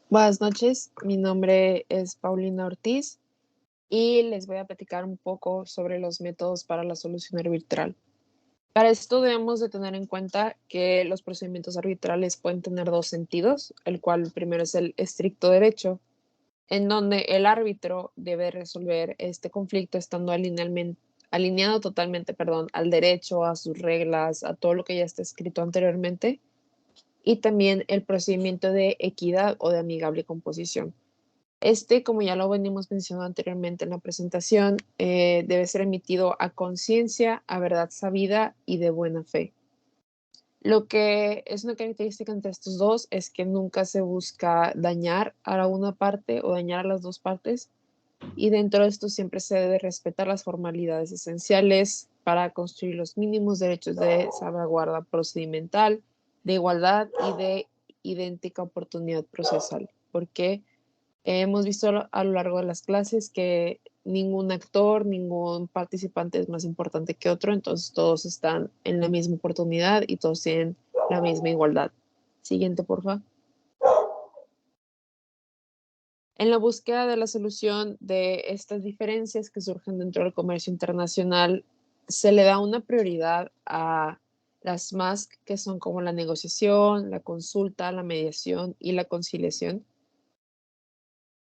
C: Buenas noches, mi nombre es Paulina Ortiz y les voy a platicar un poco sobre los métodos para la solución arbitral. Para esto debemos de tener en cuenta que los procedimientos arbitrales pueden tener dos sentidos, el cual primero es el estricto derecho, en donde el árbitro debe resolver este conflicto estando alineado totalmente, al derecho, a sus reglas, a todo lo que ya está escrito anteriormente, y también el procedimiento de equidad o de amigable composición. Como ya lo venimos mencionando anteriormente en la presentación, debe ser emitido a conciencia, a verdad sabida y de buena fe. Lo que es una característica entre estos dos es que nunca se busca dañar a una parte o dañar a las dos partes, y dentro de esto siempre se debe respetar las formalidades esenciales para construir los mínimos derechos de salvaguarda procedimental, de igualdad y de idéntica oportunidad procesal, porque hemos visto a lo largo de las clases que ningún actor, ningún participante es más importante que otro, entonces todos están en la misma oportunidad y todos tienen la misma igualdad. Siguiente, por favor. En la búsqueda de la solución de estas diferencias que surgen dentro del comercio internacional, se le da una prioridad a las MASC, que son como la negociación, la consulta, la mediación y la conciliación,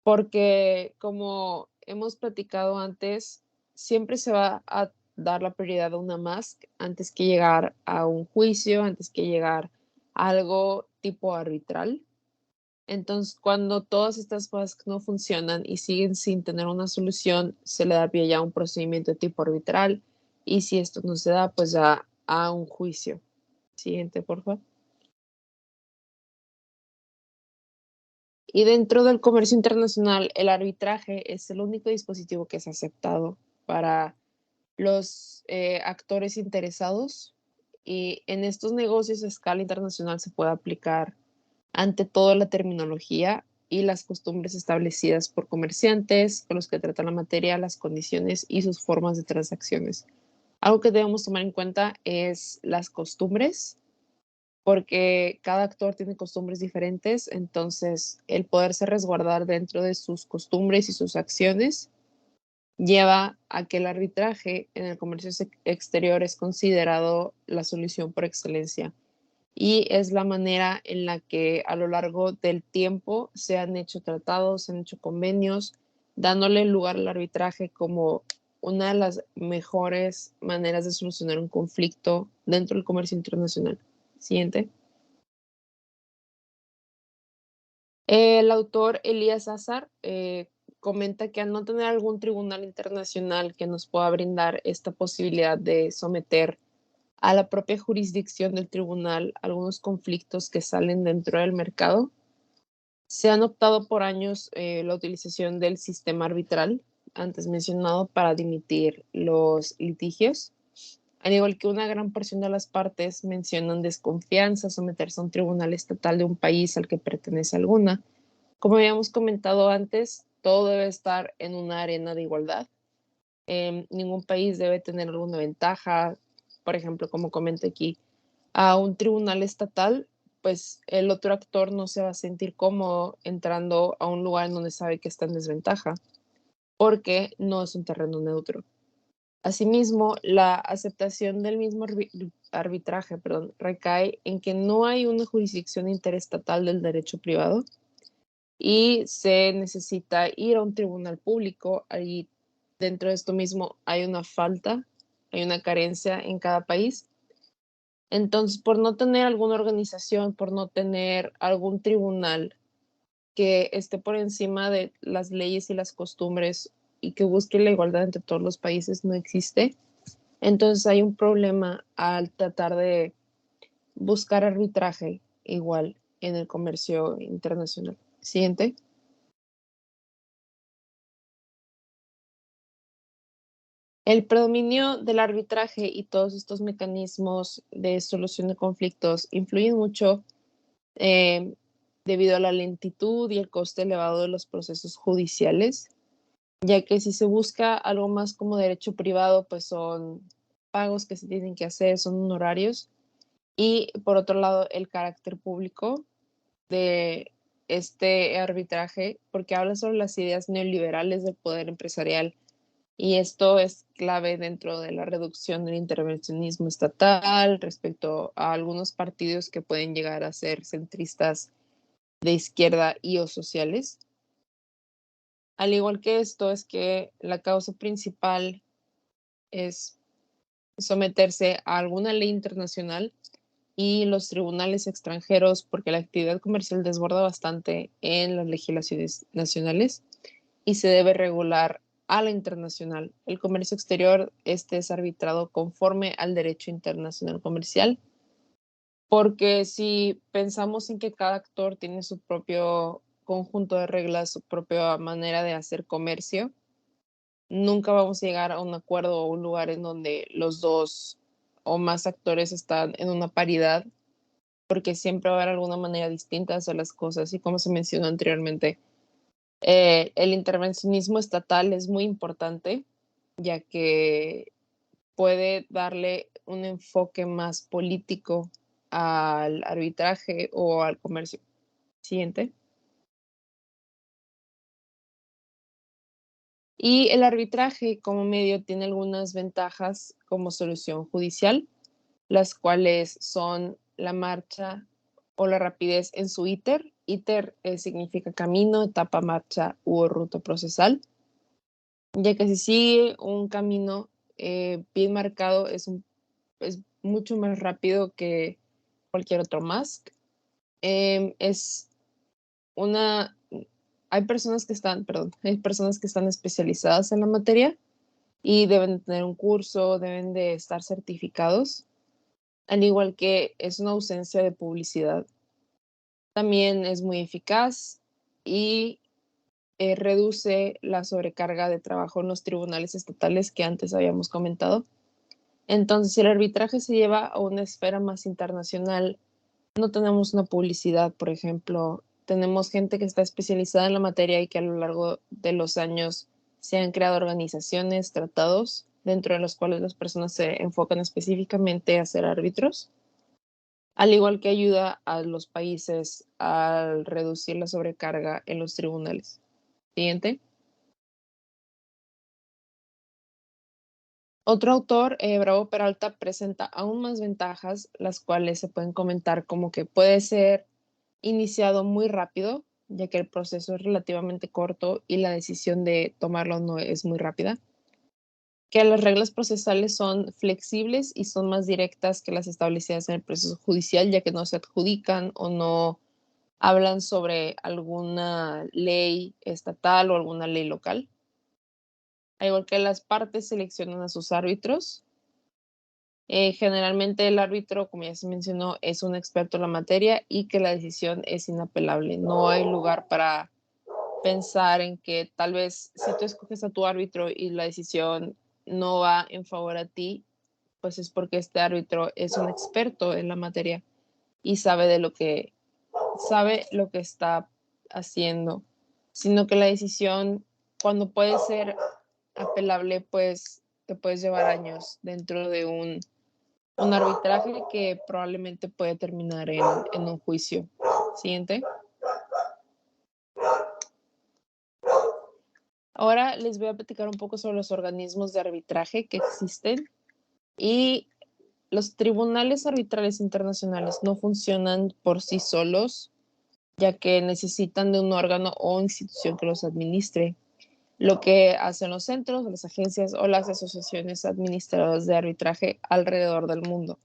C: porque como hemos platicado antes, siempre se va a dar la prioridad a una MASC antes que llegar a un juicio, antes que llegar a algo tipo arbitral. Entonces, cuando todas estas cosas no funcionan y siguen sin tener una solución, se le da pie ya a un procedimiento de tipo arbitral, y si esto no se da, pues ya a un juicio. Siguiente, por favor. Y dentro del comercio internacional, el arbitraje es el único dispositivo que es aceptado para los actores interesados, y en estos negocios a escala internacional se puede aplicar ante todo la terminología y las costumbres establecidas por comerciantes con los que tratan la materia, las condiciones y sus formas de transacciones. Algo que debemos tomar en cuenta es las costumbres, porque cada actor tiene costumbres diferentes, entonces el poderse resguardar dentro de sus costumbres y sus acciones lleva a que el arbitraje en el comercio exterior es considerado la solución por excelencia y es la manera en la que a lo largo del tiempo se han hecho tratados, se han hecho convenios, dándole lugar al arbitraje como una de las mejores maneras de solucionar un conflicto dentro del comercio internacional. Siguiente. El autor Elías Azar comenta que al no tener algún tribunal internacional que nos pueda brindar esta posibilidad de someter a la propia jurisdicción del tribunal algunos conflictos que salen dentro del mercado, se han optado por años la utilización del sistema arbitral, antes mencionado, para dimitir los litigios. Al igual que una gran porción de las partes mencionan desconfianza, someterse a un tribunal estatal de un país al que pertenece alguna. Como habíamos comentado antes, todo debe estar en una arena de igualdad. Ningún país debe tener alguna ventaja. Por ejemplo, como comenta aquí, a un tribunal estatal, pues el otro actor no se va a sentir cómodo entrando a un lugar en donde sabe que está en desventaja, porque no es un terreno neutro. Asimismo, la aceptación del mismo arbitraje, recae en que no hay una jurisdicción interestatal del derecho privado y se necesita ir a un tribunal público. Ahí dentro de esto mismo hay una falta, hay una carencia en cada país. Entonces, por no tener alguna organización, por no tener algún tribunal que esté por encima de las leyes y las costumbres y que busque la igualdad entre todos los países, no existe. Entonces hay un problema al tratar de buscar arbitraje igual en el comercio internacional. Siguiente. El predominio del arbitraje y todos estos mecanismos de solución de conflictos influyen mucho debido a la lentitud y el coste elevado de los procesos judiciales, ya que si se busca algo más como derecho privado, pues son pagos que se tienen que hacer, son honorarios, y por otro lado el carácter público de este arbitraje, porque habla sobre las ideas neoliberales del poder empresarial. Y esto es clave dentro de la reducción del intervencionismo estatal respecto a algunos partidos que pueden llegar a ser centristas de izquierda y o sociales. Al igual que esto, es que la causa principal es someterse a alguna ley internacional y los tribunales extranjeros, porque la actividad comercial desborda bastante en las legislaciones nacionales y se debe regular a la internacional. El comercio exterior este es arbitrado conforme al derecho internacional comercial, porque si pensamos en que cada actor tiene su propio conjunto de reglas, su propia manera de hacer comercio, nunca vamos a llegar a un acuerdo o un lugar en donde los dos o más actores están en una paridad, porque siempre va a haber alguna manera distinta de hacer las cosas. Y como se mencionó anteriormente, el intervencionismo estatal es muy importante, ya que puede darle un enfoque más político al arbitraje o al comercio. Siguiente. Y el arbitraje como medio tiene algunas ventajas como solución judicial, las cuales son la marcha o la rapidez en su íter. Íter significa camino, etapa, marcha u ruta procesal, ya que si sigue un camino bien marcado es mucho más rápido que cualquier otro más. Es una, hay personas que están especializadas en la materia y deben tener un curso, deben de estar certificados, al igual que es una ausencia de publicidad. También es muy eficaz y reduce la sobrecarga de trabajo en los tribunales estatales que antes habíamos comentado. Entonces, si el arbitraje se lleva a una esfera más internacional, no tenemos una publicidad, por ejemplo, tenemos gente que está especializada en la materia y que a lo largo de los años se han creado organizaciones, tratados, dentro de los cuales las personas se enfocan específicamente a ser árbitros, al igual que ayuda a los países a reducir la sobrecarga en los tribunales. Siguiente. Otro autor, Bravo Peralta, presenta aún más ventajas, las cuales se pueden comentar como que puede ser iniciado muy rápido, ya que el proceso es relativamente corto y la decisión de tomarlo no es muy rápida. Que las reglas procesales son flexibles y son más directas que las establecidas en el proceso judicial, ya que no se adjudican o no hablan sobre alguna ley estatal o alguna ley local. Al igual que las partes seleccionan a sus árbitros. Generalmente el árbitro, como ya se mencionó, es un experto en la materia y que la decisión es inapelable. No hay lugar para pensar en que tal vez si tú escoges a tu árbitro y la decisión no va en favor a ti, pues es porque este árbitro es un experto en la materia y sabe lo que está haciendo, sino que la decisión, cuando puede ser apelable, pues te puedes llevar años dentro de un arbitraje que probablemente puede terminar en un juicio. Siguiente. Ahora les voy a platicar un poco sobre los organismos de arbitraje que existen y los tribunales arbitrales internacionales no funcionan por sí solos, ya que necesitan de un órgano o institución que los administre, lo que hacen los centros, las agencias o las asociaciones administradoras de arbitraje alrededor del mundo.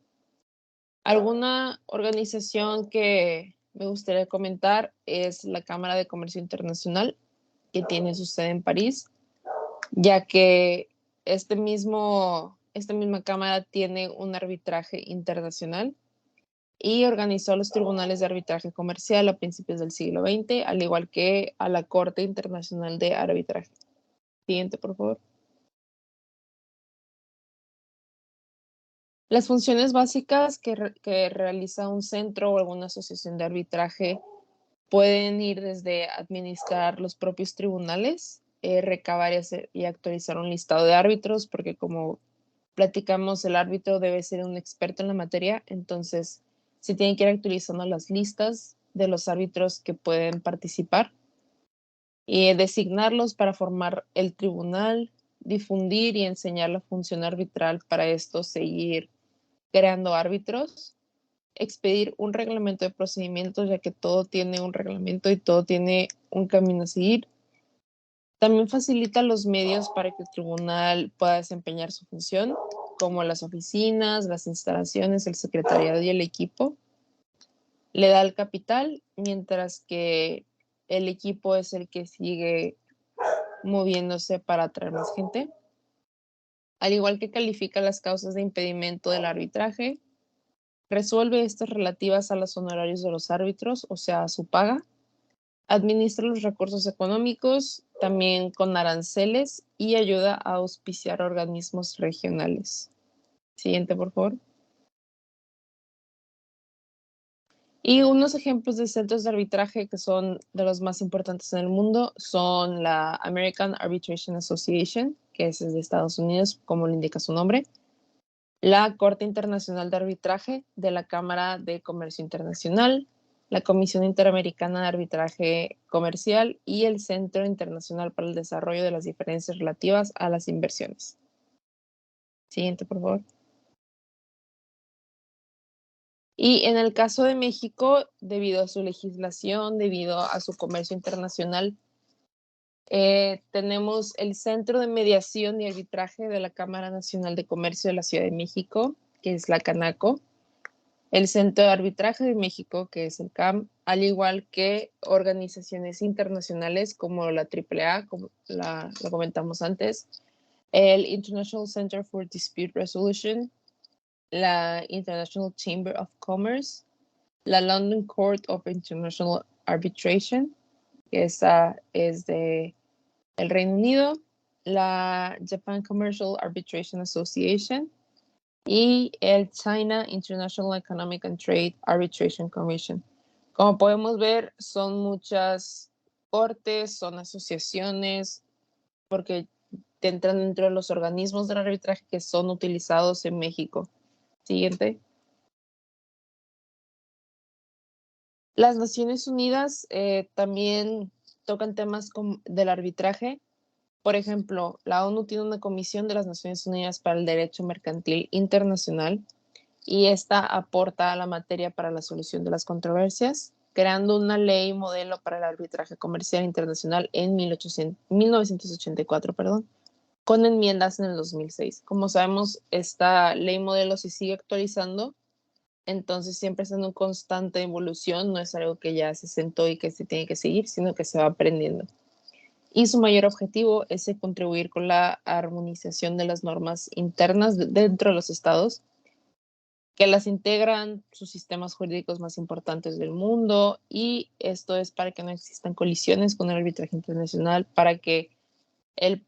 C: Alguna organización que me gustaría comentar es la Cámara de Comercio Internacional, que tiene su sede en París, ya que esta misma cámara tiene un arbitraje internacional y organizó los tribunales de arbitraje comercial a principios del siglo XX, al igual que a la Corte Internacional de Arbitraje. Siguiente, por favor. Las funciones básicas que realiza un centro o alguna asociación de arbitraje pueden ir desde administrar los propios tribunales, recabar y actualizar un listado de árbitros, porque como platicamos, el árbitro debe ser un experto en la materia, entonces se tienen que ir actualizando las listas de los árbitros que pueden participar y designarlos para formar el tribunal, difundir y enseñar la función arbitral, para esto seguir creando árbitros, expedir un reglamento de procedimientos, ya que todo tiene un reglamento y todo tiene un camino a seguir. También facilita los medios para que el tribunal pueda desempeñar su función, como las oficinas, las instalaciones, el secretariado y el equipo. Le da el capital, mientras que el equipo es el que sigue moviéndose para atraer más gente. Al igual que califica las causas de impedimento del arbitraje, resuelve estas relativas a los honorarios de los árbitros, o sea, a su paga. Administra los recursos económicos, también con aranceles, y ayuda a auspiciar organismos regionales. Siguiente, por favor. Y unos ejemplos de centros de arbitraje que son de los más importantes en el mundo son la American Arbitration Association, que es de Estados Unidos, como le indica su nombre, la Corte Internacional de Arbitraje de la Cámara de Comercio Internacional, la Comisión Interamericana de Arbitraje Comercial y el Centro Internacional para el Desarrollo de las Diferencias Relativas a las Inversiones. Siguiente, por favor. Y en el caso de México, debido a su legislación, debido a su comercio internacional, tenemos el Centro de Mediación y Arbitraje de la Cámara Nacional de Comercio de la Ciudad de México, que es la CANACO, el Centro de Arbitraje de México, que es el CAM, al igual que organizaciones internacionales como la AAA, como lo comentamos antes, el International Center for Dispute Resolution, la International Chamber of Commerce, la London Court of International Arbitration, que esa es de el Reino Unido, la Japan Commercial Arbitration Association y el China International Economic and Trade Arbitration Commission. Como podemos ver, son muchas cortes, son asociaciones, porque entran dentro de los organismos del arbitraje que son utilizados en México. Siguiente. Las Naciones Unidas también tocan temas del arbitraje. Por ejemplo, la ONU tiene una comisión de las Naciones Unidas para el Derecho Mercantil Internacional y esta aporta a la materia para la solución de las controversias, creando una ley modelo para el arbitraje comercial internacional en 1984, perdón, con enmiendas en el 2006. Como sabemos, esta ley modelo se sigue actualizando, entonces siempre está en constante evolución, no es algo que ya se sentó y que se tiene que seguir, sino que se va aprendiendo. Y su mayor objetivo es contribuir con la armonización de las normas internas dentro de los estados, que las integran sus sistemas jurídicos más importantes del mundo, y esto es para que no existan colisiones con el arbitraje internacional, para que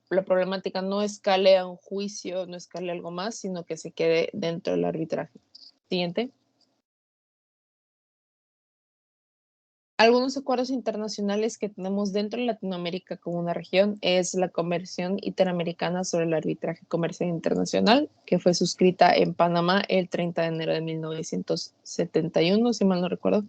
C: la problemática no escale a un juicio, no escale a algo más, sino que se quede dentro del arbitraje. Siguiente. Algunos acuerdos internacionales que tenemos dentro de Latinoamérica como una región es la Convención Interamericana sobre el Arbitraje Comercial Internacional, que fue suscrita en Panamá el 30 de enero de 1971, si mal no recuerdo.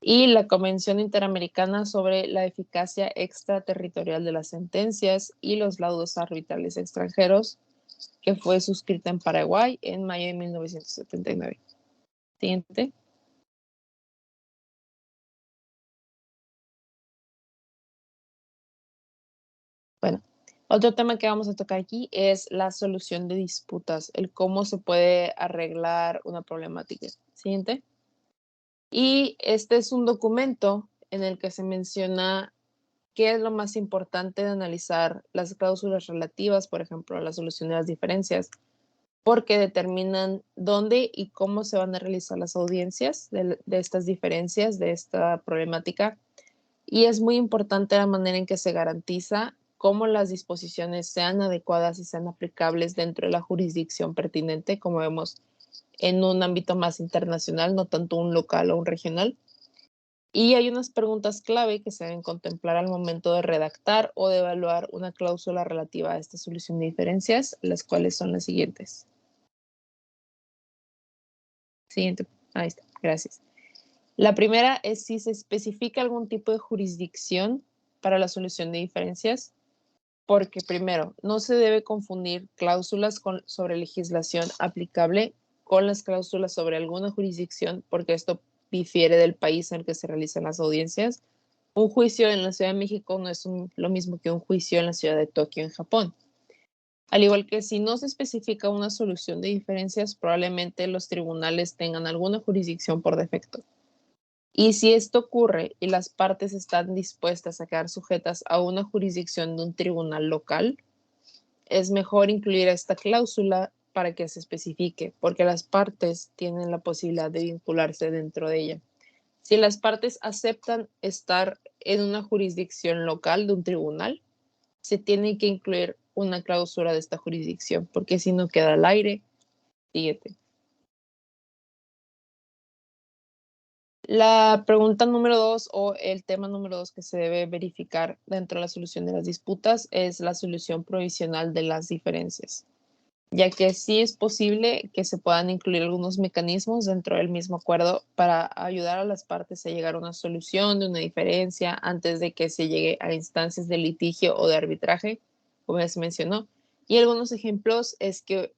C: Y la Convención Interamericana sobre la Eficacia Extraterritorial de las Sentencias y los Laudos Arbitrales Extranjeros, que fue suscrita en Paraguay en mayo de 1979. Siguiente. Bueno, otro tema que vamos a tocar aquí es la solución de disputas, el cómo se puede arreglar una problemática. Siguiente. Y este es un documento en el que se menciona qué es lo más importante de analizar las cláusulas relativas, por ejemplo, a la solución de las diferencias, porque determinan dónde y cómo se van a realizar las audiencias de estas diferencias, de esta problemática. Y es muy importante la manera en que se garantiza cómo las disposiciones sean adecuadas y sean aplicables dentro de la jurisdicción pertinente, como vemos en un ámbito más internacional, no tanto un local o un regional. Y hay unas preguntas clave que se deben contemplar al momento de redactar o de evaluar una cláusula relativa a esta solución de diferencias, las cuales son las siguientes. Siguiente, ahí está, gracias. La primera es si se especifica algún tipo de jurisdicción para la solución de diferencias, porque primero, no se debe confundir cláusulas sobre legislación aplicable con las cláusulas sobre alguna jurisdicción, porque esto difiere del país en el que se realizan las audiencias. Un juicio en la Ciudad de México no es lo mismo que un juicio en la ciudad de Tokio, en Japón. Al igual que si no se especifica una solución de diferencias, probablemente los tribunales tengan alguna jurisdicción por defecto. Y si esto ocurre y las partes están dispuestas a quedar sujetas a una jurisdicción de un tribunal local, es mejor incluir esta cláusula para que se especifique, porque las partes tienen la posibilidad de vincularse dentro de ella. Si las partes aceptan estar en una jurisdicción local de un tribunal, se tiene que incluir una cláusula de esta jurisdicción, porque si no queda al aire. Siguiente. La pregunta número 2 o el tema número 2 que se debe verificar dentro de la solución de las disputas es la solución provisional de las diferencias, ya que sí es posible que se puedan incluir algunos mecanismos dentro del mismo acuerdo para ayudar a las partes a llegar a una solución de una diferencia antes de que se llegue a instancias de litigio o de arbitraje, como ya se mencionó. Y algunos ejemplos es que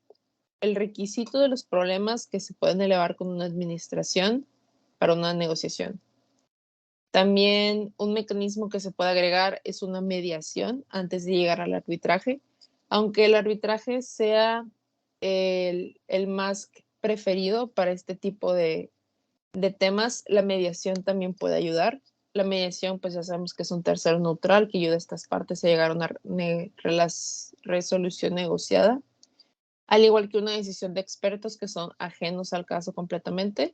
C: el requisito de los problemas que se pueden elevar con una administración para una negociación. También un mecanismo que se puede agregar es una mediación antes de llegar al arbitraje. Aunque el arbitraje sea el más preferido para este tipo de temas, la mediación también puede ayudar. La mediación, pues ya sabemos que es un tercero neutral que ayuda a estas partes a llegar a una resolución negociada, al igual que una decisión de expertos que son ajenos al caso completamente.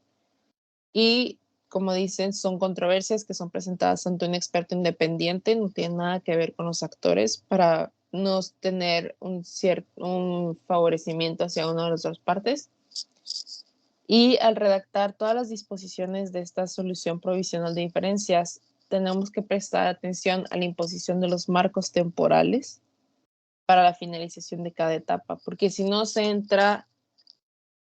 C: Y como dicen, son controversias que son presentadas ante un experto independiente, no tiene nada que ver con los actores para no tener un favorecimiento hacia una de las dos partes. Y al redactar todas las disposiciones de esta solución provisional de diferencias, tenemos que prestar atención a la imposición de los marcos temporales para la finalización de cada etapa, porque si no se entra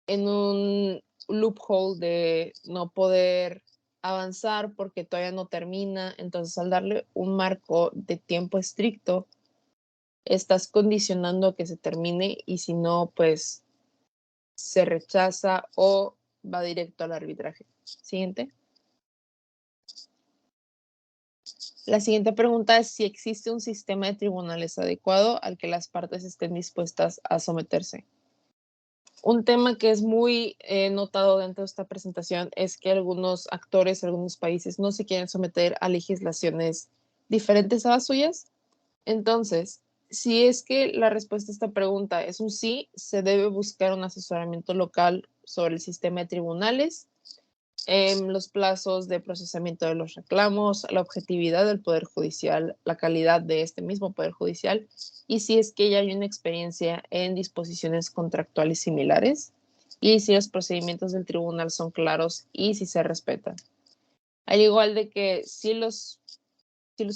C: en un loophole de no poder avanzar porque todavía no termina. Entonces, al darle un marco de tiempo estricto, estás condicionando a que se termine y si no, pues se rechaza o va directo al arbitraje. Siguiente. La siguiente pregunta es si existe un sistema de tribunales adecuado al que las partes estén dispuestas a someterse. Un tema que es muy notado dentro de esta presentación es que algunos actores, algunos países no se quieren someter a legislaciones diferentes a las suyas. Entonces, si es que la respuesta a esta pregunta es un sí, se debe buscar un asesoramiento local sobre el sistema de tribunales, los plazos de procesamiento de los reclamos, la objetividad del Poder Judicial, la calidad de este mismo Poder Judicial y si es que ya hay una experiencia en disposiciones contractuales similares y si los procedimientos del tribunal son claros y si se respetan. Al igual de que si los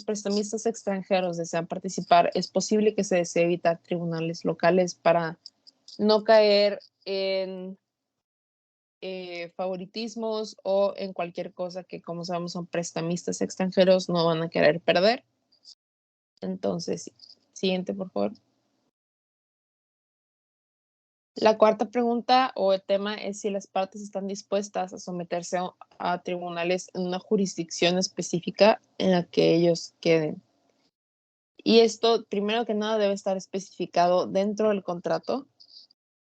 C: prestamistas extranjeros desean participar, es posible que se desee evitar tribunales locales para no caer en favoritismos o en cualquier cosa que, como sabemos, son prestamistas extranjeros, no van a querer perder. Entonces, siguiente, por favor. La cuarta pregunta o el tema es si las partes están dispuestas a someterse a tribunales en una jurisdicción específica en la que ellos queden. Y esto, primero que nada, debe estar especificado dentro del contrato.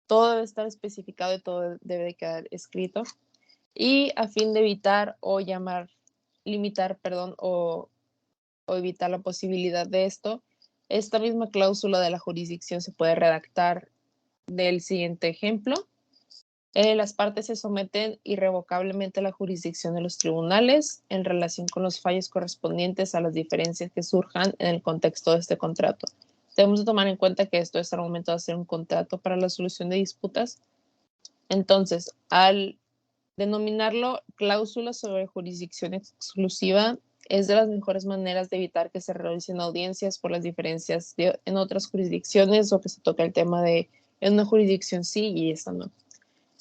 C: Todo debe estar especificado y todo debe de quedar escrito. Y a fin de evitar o limitar, perdón, o evitar la posibilidad de esto, esta misma cláusula de la jurisdicción se puede redactar del siguiente ejemplo. Las partes se someten irrevocablemente a la jurisdicción de los tribunales en relación con los fallos correspondientes a las diferencias que surjan en el contexto de este contrato. Debemos de tomar en cuenta que esto es al momento de hacer un contrato para la solución de disputas. Entonces, al denominarlo cláusula sobre jurisdicción exclusiva, es de las mejores maneras de evitar que se realicen audiencias por las diferencias en otras jurisdicciones o que se toque el tema de en una jurisdicción sí y esta no.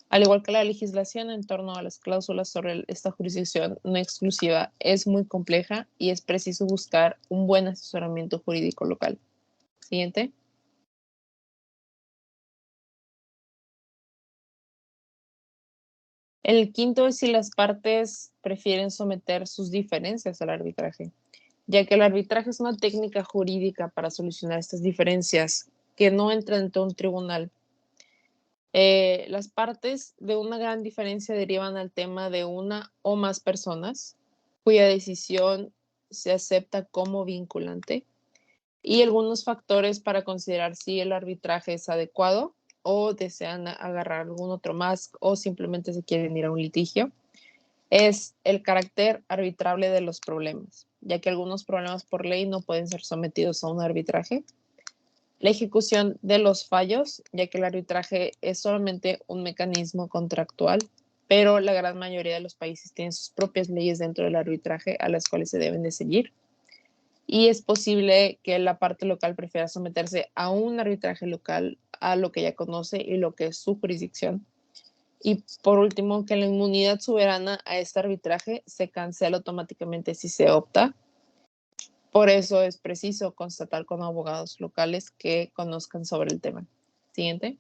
C: Al igual que la legislación en torno a las cláusulas sobre esta jurisdicción no exclusiva es muy compleja y es preciso buscar un buen asesoramiento jurídico local. Siguiente. El quinto es si las partes prefieren someter sus diferencias al arbitraje, ya que el arbitraje es una técnica jurídica para solucionar estas diferencias que no entran ante un tribunal. Las partes de una gran diferencia derivan al tema de una o más personas cuya decisión se acepta como vinculante y algunos factores para considerar si el arbitraje es adecuado o desean agarrar algún otro más o simplemente se quieren ir a un litigio. Es el carácter arbitrable de los problemas, ya que algunos problemas por ley no pueden ser sometidos a un arbitraje. La ejecución de los fallos, ya que el arbitraje es solamente un mecanismo contractual, pero la gran mayoría de los países tienen sus propias leyes dentro del arbitraje a las cuales se deben de seguir. Y es posible que la parte local prefiera someterse a un arbitraje local, a lo que ya conoce y lo que es su jurisdicción. Y por último, que la inmunidad soberana a este arbitraje se cancela automáticamente si se opta. Por eso es preciso constatar con abogados locales que conozcan sobre el tema. Siguiente.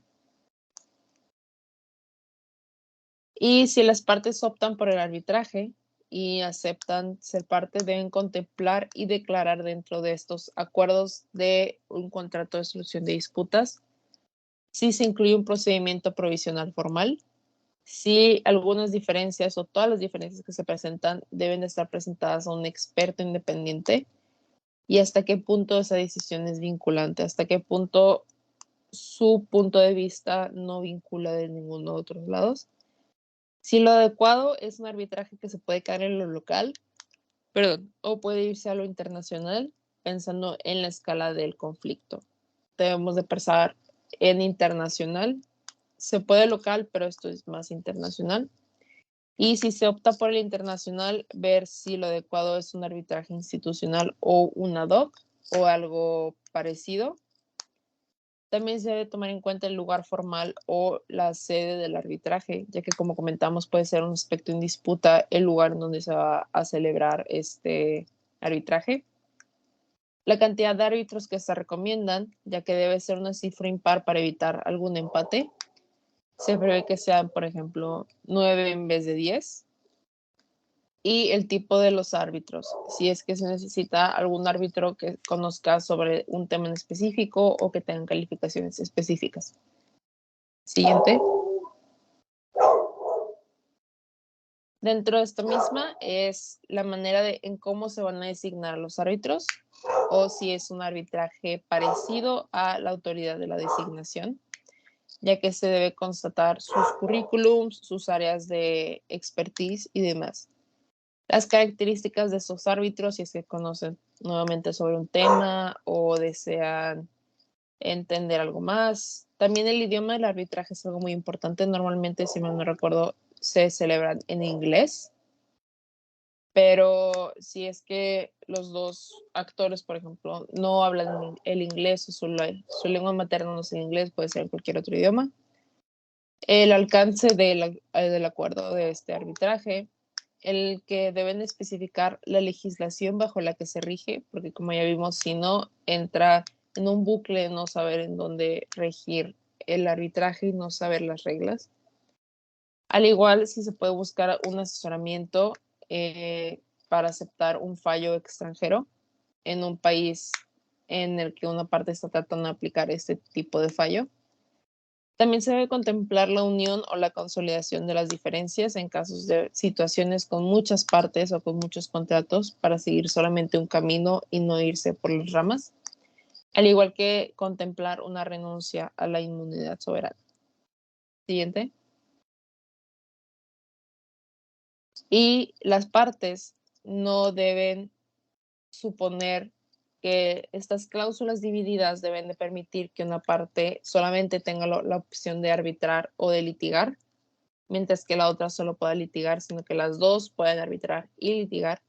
C: Y si las partes optan por el arbitraje y aceptan ser parte, deben contemplar y declarar dentro de estos acuerdos de un contrato de solución de disputas si se incluye un procedimiento provisional formal, si algunas diferencias o todas las diferencias que se presentan deben estar presentadas a un experto independiente y hasta qué punto esa decisión es vinculante, hasta qué punto su punto de vista no vincula de ninguno de otros lados. Si lo adecuado es un arbitraje que se puede caer en lo local, o puede irse a lo internacional, pensando en la escala del conflicto. Debemos de pensar en internacional. Se puede local, pero esto es más internacional. Y si se opta por el internacional, ver si lo adecuado es un arbitraje institucional o un ad hoc o algo parecido. También se debe tomar en cuenta el lugar formal o la sede del arbitraje, ya que como comentamos puede ser un aspecto en disputa el lugar en donde se va a celebrar este arbitraje. La cantidad de árbitros que se recomiendan, ya que debe ser una cifra impar para evitar algún empate. Se prevé que sean, por ejemplo, 9 en vez de 10. Y el tipo de los árbitros, si es que se necesita algún árbitro que conozca sobre un tema en específico o que tenga calificaciones específicas. Siguiente. Dentro de esta misma es la manera en cómo se van a designar los árbitros o si es un arbitraje parecido a la autoridad de la designación, ya que se debe constatar sus currículums, sus áreas de expertise y demás. Las características de estos árbitros, si es que conocen nuevamente sobre un tema o desean entender algo más. También el idioma del arbitraje es algo muy importante. Normalmente, si mal no recuerdo, se celebran en inglés. Pero si es que los dos actores, por ejemplo, no hablan el inglés o su lengua materna no es el inglés, puede ser cualquier otro idioma. El alcance del acuerdo de este arbitraje, el que deben especificar la legislación bajo la que se rige, porque como ya vimos, si no, entra en un bucle de no saber en dónde regir el arbitraje y no saber las reglas. Al igual, si se puede buscar un asesoramiento para aceptar un fallo extranjero en un país en el que una parte está tratando de aplicar este tipo de fallo. También se debe contemplar la unión o la consolidación de las diferencias en casos de situaciones con muchas partes o con muchos contratos para seguir solamente un camino y no irse por las ramas, al igual que contemplar una renuncia a la inmunidad soberana. Siguiente. Y las partes no deben suponer que estas cláusulas divididas deben de permitir que una parte solamente tenga la opción de arbitrar o de litigar, mientras que la otra solo pueda litigar, sino que las dos pueden arbitrar y litigar.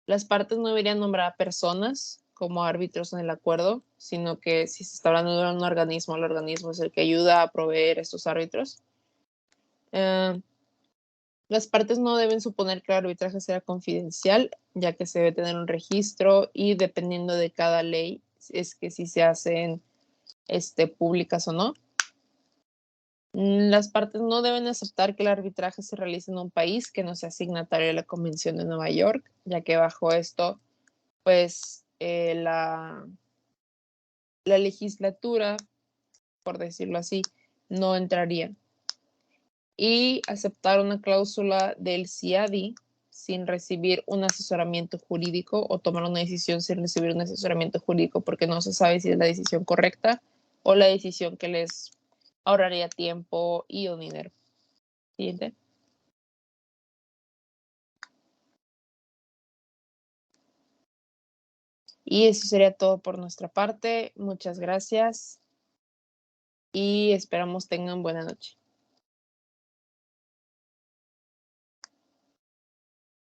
C: Las partes no deberían nombrar a personas como árbitros en el acuerdo, sino que si se está hablando de un organismo, el organismo es el que ayuda a proveer estos árbitros. Las partes no deben suponer que el arbitraje sea confidencial, ya que se debe tener un registro y dependiendo de cada ley, es que si se hacen públicas o no. Las partes no deben aceptar que el arbitraje se realice en un país que no sea signatario de la Convención de Nueva York, ya que bajo esto, pues la legislatura, por decirlo así, no entraría. Y aceptar una cláusula del CIADI sin recibir un asesoramiento jurídico o tomar una decisión sin recibir un asesoramiento jurídico porque no se sabe si es la decisión correcta o la decisión que les ahorraría tiempo y o dinero. Siguiente. Y eso sería todo por nuestra parte. Muchas gracias y esperamos tengan buena noche.